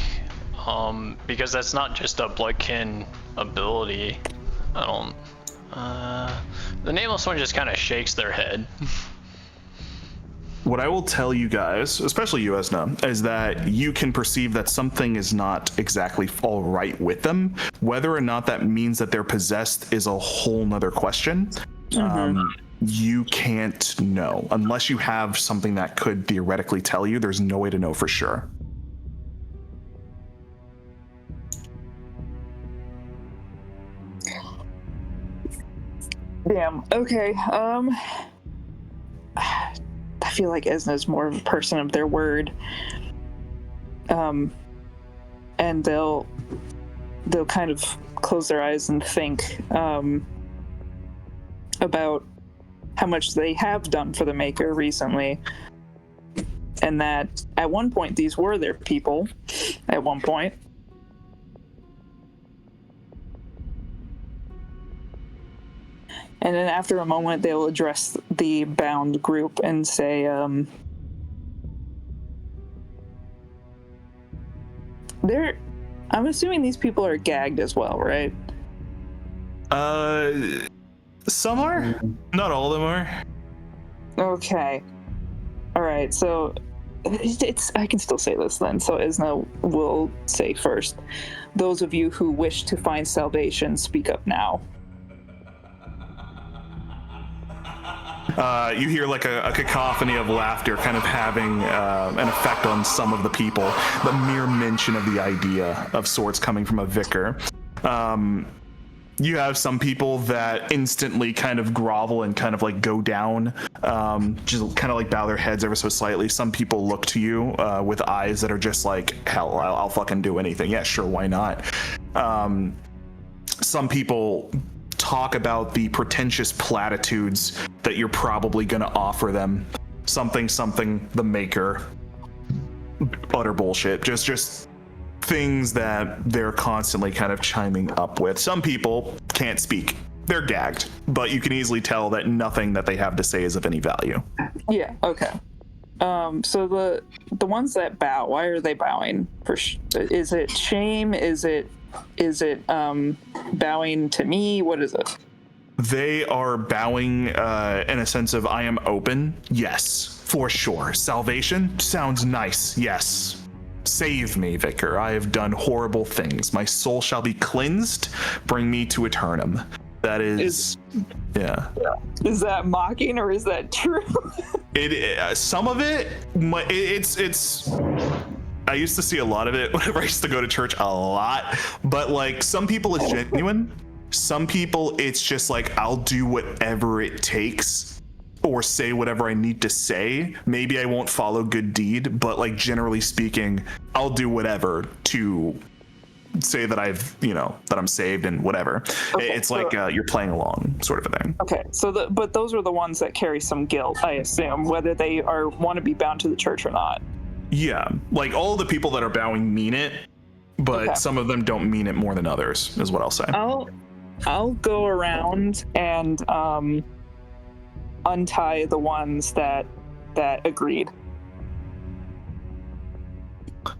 S2: Because that's not just a bloodkin ability. The nameless one just kind of shakes their head.
S1: What I will tell you guys, especially you, Esna, is that you can perceive that something is not exactly all right with them. Whether or not that means that they're possessed is a whole nother question. You can't know. Unless you have something that could theoretically tell you, there's no way to know for sure.
S4: Damn. Okay. I feel like Esna's more of a person of their word. And they'll kind of close their eyes and think about how much they have done for the Maker recently. And that at one point these were their people. At one point. And then after a moment, they'll address the bound group and say, I'm assuming these people are gagged as well, right?
S1: Some are. Not all of them are.
S4: Okay. All right, so I can still say this then. So Isna will say first, those of you who wish to find salvation, speak up now.
S1: You hear like a cacophony of laughter kind of having an effect on some of the people. The mere mention of the idea of swords coming from a vicar. You have some people that instantly kind of grovel and kind of like go down, just kind of like bow their heads ever so slightly. Some people look to you with eyes that are just like, hell, I'll fucking do anything. Yeah, sure, why not? Some people talk about the pretentious platitudes that you're probably going to offer them. Something, the Maker. Utter bullshit. Just things that they're constantly kind of chiming up with. Some people can't speak. They're gagged, but you can easily tell that nothing that they have to say is of any value.
S4: Yeah, okay. So the ones that bow, why are they bowing? Is it shame? Is it bowing to me? What is it?
S1: They are bowing in a sense of, I am open. Yes, for sure. Salvation sounds nice. Yes. Save me, Vicar. I have done horrible things. My soul shall be cleansed. Bring me to eternum. That is yeah.
S4: Is that mocking or is that true?
S1: Some of it, it's. I used to see a lot of it whenever I used to go to church a lot, but like some people it's genuine. Some people it's just like, I'll do whatever it takes or say whatever I need to say. Maybe I won't follow good deed, but like generally speaking, I'll do whatever to say that that I'm saved and whatever. Okay, it's so, like you're playing along sort of a thing.
S4: Okay, so but those are the ones that carry some guilt, I assume, whether they want to be bound to the church or not.
S1: Yeah, like all the people that are bowing mean it, but
S4: Okay.
S1: some of them don't mean it more than others, is what I'll say.
S4: I'll go around and untie the ones that agreed.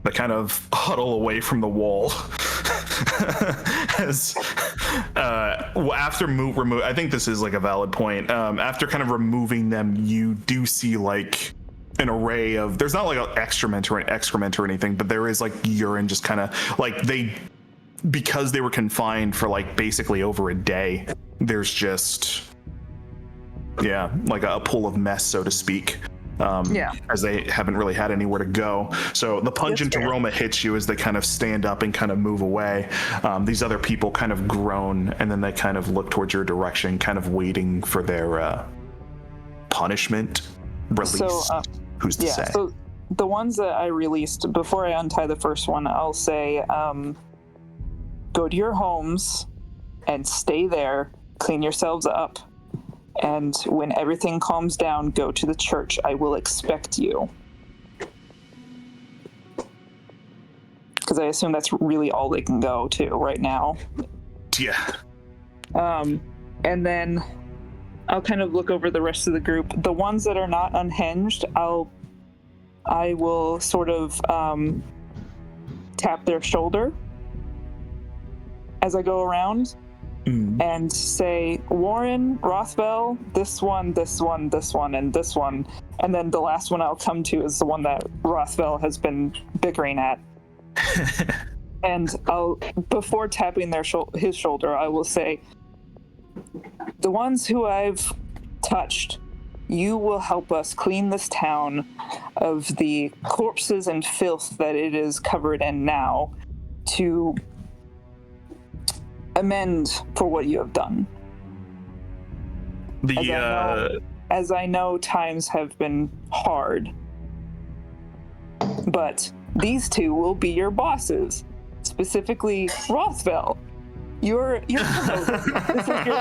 S1: They kind of huddle away from the wall. As after remove, I think this is like a valid point. After kind of removing them, you do see like an array of. There's not like an excrement or anything, but there is like urine, just kind of like because they were confined for like basically over a day. There's just like a pool of mess, so to speak. As they haven't really had anywhere to go. So the pungent aroma hits you as they kind of stand up and kind of move away. These other people kind of groan, and then they kind of look towards your direction, kind of waiting for their punishment release.
S4: So,
S1: Who's to say?
S4: So the ones that I released, before I untie the first one, I'll say, go to your homes and stay there, clean yourselves up. And when everything calms down, go to the church. I will expect you. Because I assume that's really all they can go to right now.
S1: Yeah.
S4: And then I'll kind of look over the rest of the group. The ones that are not unhinged, I will sort of tap their shoulder as I go around. And say, Warren, Rothwell, this one, this one, this one, and this one. And then the last one I'll come to is the one that Rothwell has been bickering at. And before tapping his shoulder, I will say, the ones who I've touched, you will help us clean this town of the corpses and filth that it is covered in now to amend for what you have done. As I know, times have been hard, but these two will be your bosses, specifically Rothwell. You're this is your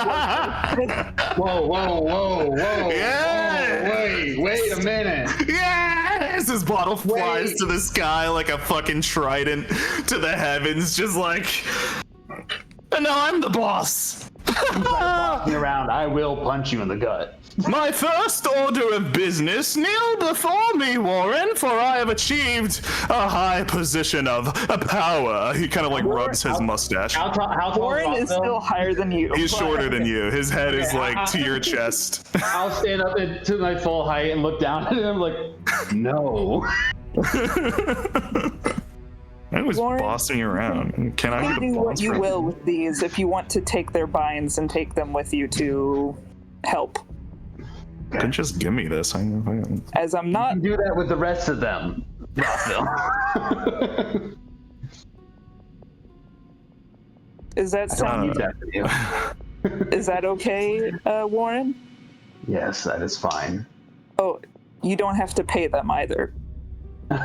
S3: Whoa.
S1: Yeah!
S3: Wait a minute.
S1: Yes! His bottle flies to the sky like a fucking trident to the heavens, just like, and now I'm the boss.
S3: Walking around, I will punch you in the gut.
S1: My first order of business, kneel before me, Warren, for I have achieved a high position of power. He kind of like rubs his mustache.
S3: How tall
S4: Warren is still higher than you.
S1: He's shorter than you. His head is like to your chest.
S3: I'll stand up to my full height and look down at him like, no.
S1: I was
S4: Warren,
S1: bossing around. Can I
S4: You
S1: get a
S4: do what
S1: boss
S4: you
S1: for
S4: will with these if you want to take their binds and take them with you to help.
S1: You can just give me this.
S4: As I'm not
S3: Do that with the rest of them, Rothville.
S4: Is that sound? Is that okay, Warren?
S3: Yes, that is fine.
S4: Oh, you don't have to pay them either.
S1: Now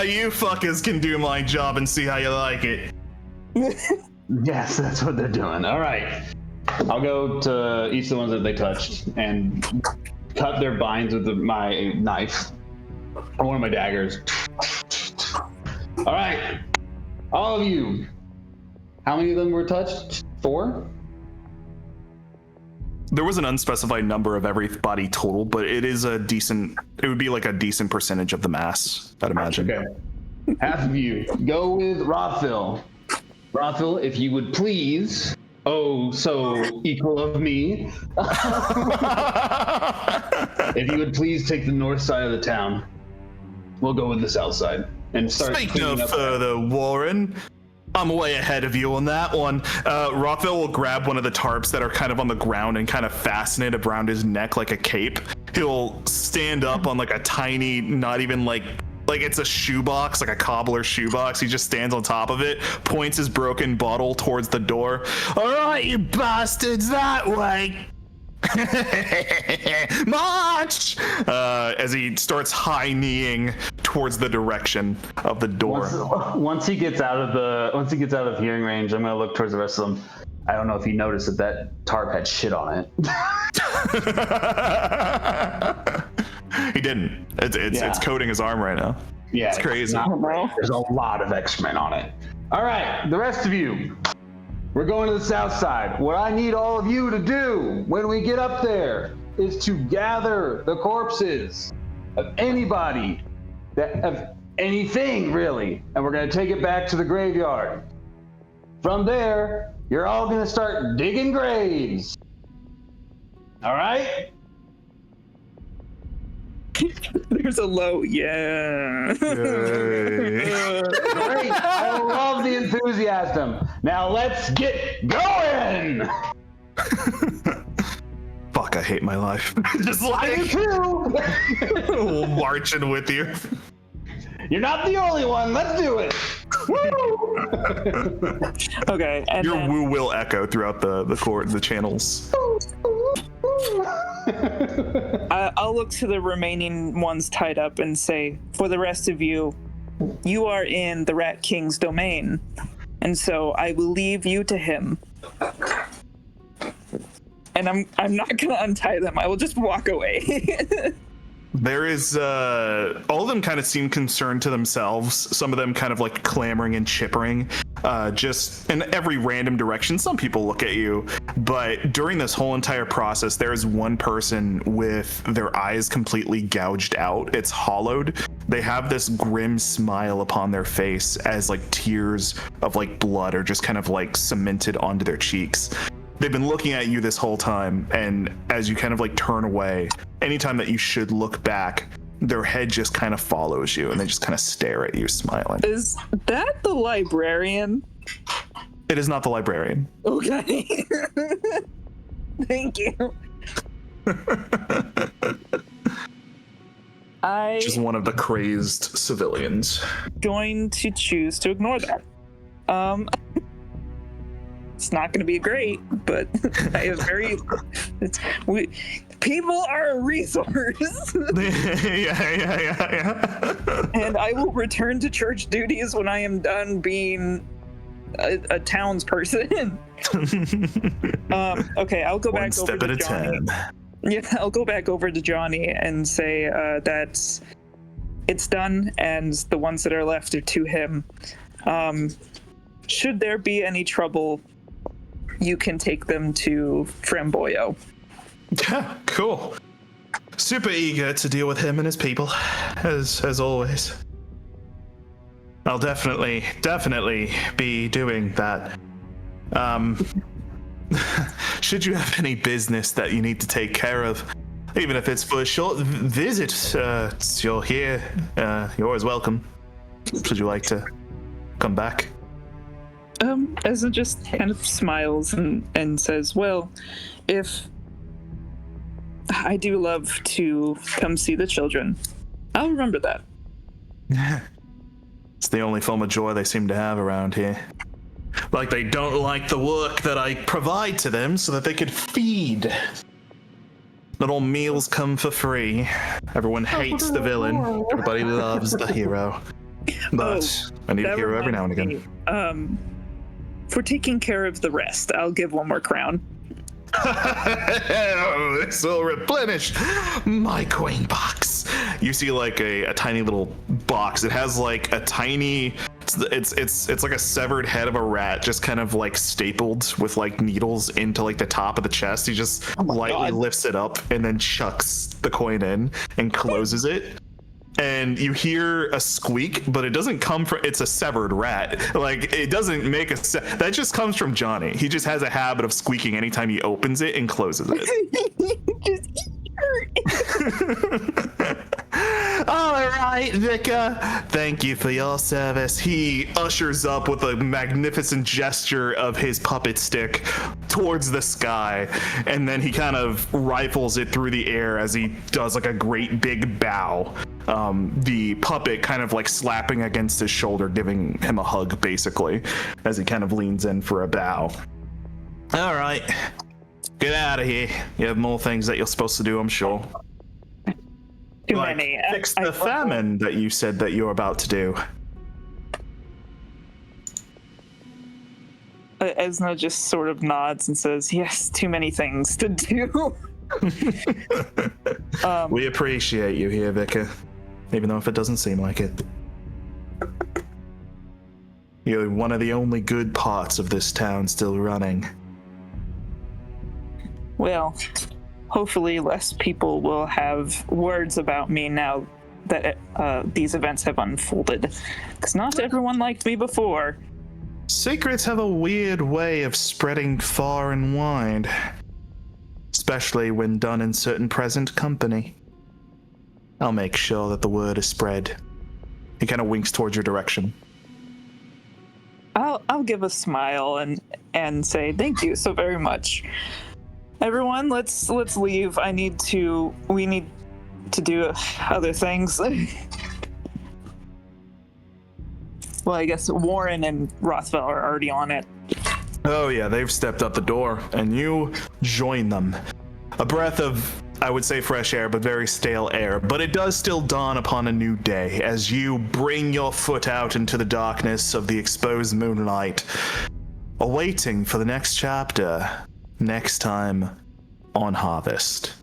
S1: you fuckers can do my job and see how you like it.
S3: Yes, that's what they're doing. All right. I'll go to each of the ones that they touched and cut their binds with my knife or one of my daggers. All right. All of you. How many of them were touched? 4?
S1: There was an unspecified number of everybody total, but it would be like a decent percentage of the mass, I'd imagine.
S3: Okay. Half of you. Go with Rothville. Rothville, if you would please, so equal of me, if you would please take the north side of the town. We'll go with the south side and start.
S1: Speak no further, Warren. I'm way ahead of you on that one. Rothville will grab one of the tarps that are kind of on the ground and kind of fasten it around his neck like a cape. He'll stand up on like a tiny, not even like it's a shoebox, like a cobbler shoebox. He just stands on top of it, points his broken bottle towards the door. All right, you bastards, that way. March! As he starts high-kneeing towards the direction of the door.
S3: Once he gets out of hearing range, I'm gonna look towards the rest of them. I don't know if you noticed that tarp had shit on it.
S1: He didn't. It's coating his arm right now.
S3: Yeah,
S1: it's crazy.
S3: There's a lot of excrement on it. All right, the rest of you, we're going to the south side. What I need all of you to do when we get up there is to gather the corpses of anybody, of anything really, and we're going to take it back to the graveyard. From there, you're all going to start digging graves. All right?
S4: There's a low, yeah.
S1: Yay.
S3: Great. I love the enthusiasm. Now let's get going.
S1: Fuck, I hate my life. Just
S3: I do too.
S1: marching with you.
S3: You're not the only one. Let's do it. Woo!
S4: Okay, and
S1: Your
S4: then,
S1: woo will echo throughout the channels.
S4: I'll look to the remaining ones tied up and say, for the rest of you, you are in the Rat King's domain, and so I will leave you to him. And I'm not gonna untie them. I will just walk away.
S1: There is all of them kind of seem concerned to themselves. Some of them kind of like clamoring and chippering, just in every random direction. Some people look at you, but during this whole entire process, there is one person with their eyes completely gouged out. It's hollowed. They have this grim smile upon their face as like tears of like blood are just kind of like cemented onto their cheeks. They've been looking at you this whole time, and as you kind of like turn away, anytime that you should look back, their head just kind of follows you, and they just kind of stare at you, smiling.
S4: Is that the librarian?
S1: It is not the librarian.
S4: Okay. Thank you.
S1: Just one of the crazed civilians.
S4: Going to choose to ignore that. It's not going to be great, but I have people are a resource.
S1: yeah.
S4: And I will return to church duties when I am done being a townsperson. Okay, I'll go back over to Johnny. Yeah, I'll go back over to Johnny and say that it's done, and the ones that are left are to him. Should there be any trouble, you can take them to Framboyo.
S1: Yeah, cool. Super eager to deal with him and his people, as always. I'll definitely be doing that. Should you have any business that you need to take care of, even if it's for a short visit, you're here. You're always welcome. Should you like to come back?
S4: Ezra just kind of smiles and says, well, if I do love to come see the children, I'll remember that.
S1: It's the only form of joy they seem to have around here. Like they don't like the work that I provide to them so that they could feed. Not all meals come for free. Everyone hates the villain. Everybody loves the hero. But I need a hero every now and again.
S4: For taking care of the rest, I'll give one more crown.
S1: This will replenish my coin box. You see like a tiny little box. It has like a tiny, it's like a severed head of a rat, just kind of like stapled with like needles into like the top of the chest. He just lightly lifts it up and then chucks the coin in and closes it. And you hear a squeak, but it doesn't come from, it's a severed rat. Like, it doesn't make that just comes from Johnny. He just has a habit of squeaking anytime he opens it and closes it. All right, Vicar. Thank you for your service. He ushers up with a magnificent gesture of his puppet stick towards the sky, and then he kind of rifles it through the air as he does like a great big bow. The puppet kind of like slapping against his shoulder, giving him a hug, basically, as he kind of leans in for a bow. All right, get out of here. You have more things that you're supposed to do, I'm sure.
S4: Too
S1: Like,
S4: many.
S1: fix the famine that you said that you're about to do.
S4: Esna just sort of nods and says, yes, too many things to do.
S6: We appreciate you here, Vicar, even though if it doesn't seem like it. You're one of the only good parts of this town still running.
S4: Well, hopefully less people will have words about me now that these events have unfolded. Because not everyone liked me before.
S6: Secrets have a weird way of spreading far and wide, especially when done in certain present company. I'll make sure that the word is spread. He kind of winks towards your direction.
S4: I'll give a smile and say thank you so very much. Everyone, let's leave. We need to do other things. Well, I guess Warren and Rothwell are already on it.
S6: Oh yeah, they've stepped out the door, and you join them. A breath of, I would say, fresh air, but very stale air. But it does still dawn upon a new day as you bring your foot out into the darkness of the exposed moonlight, awaiting for the next chapter, next time on Harvest.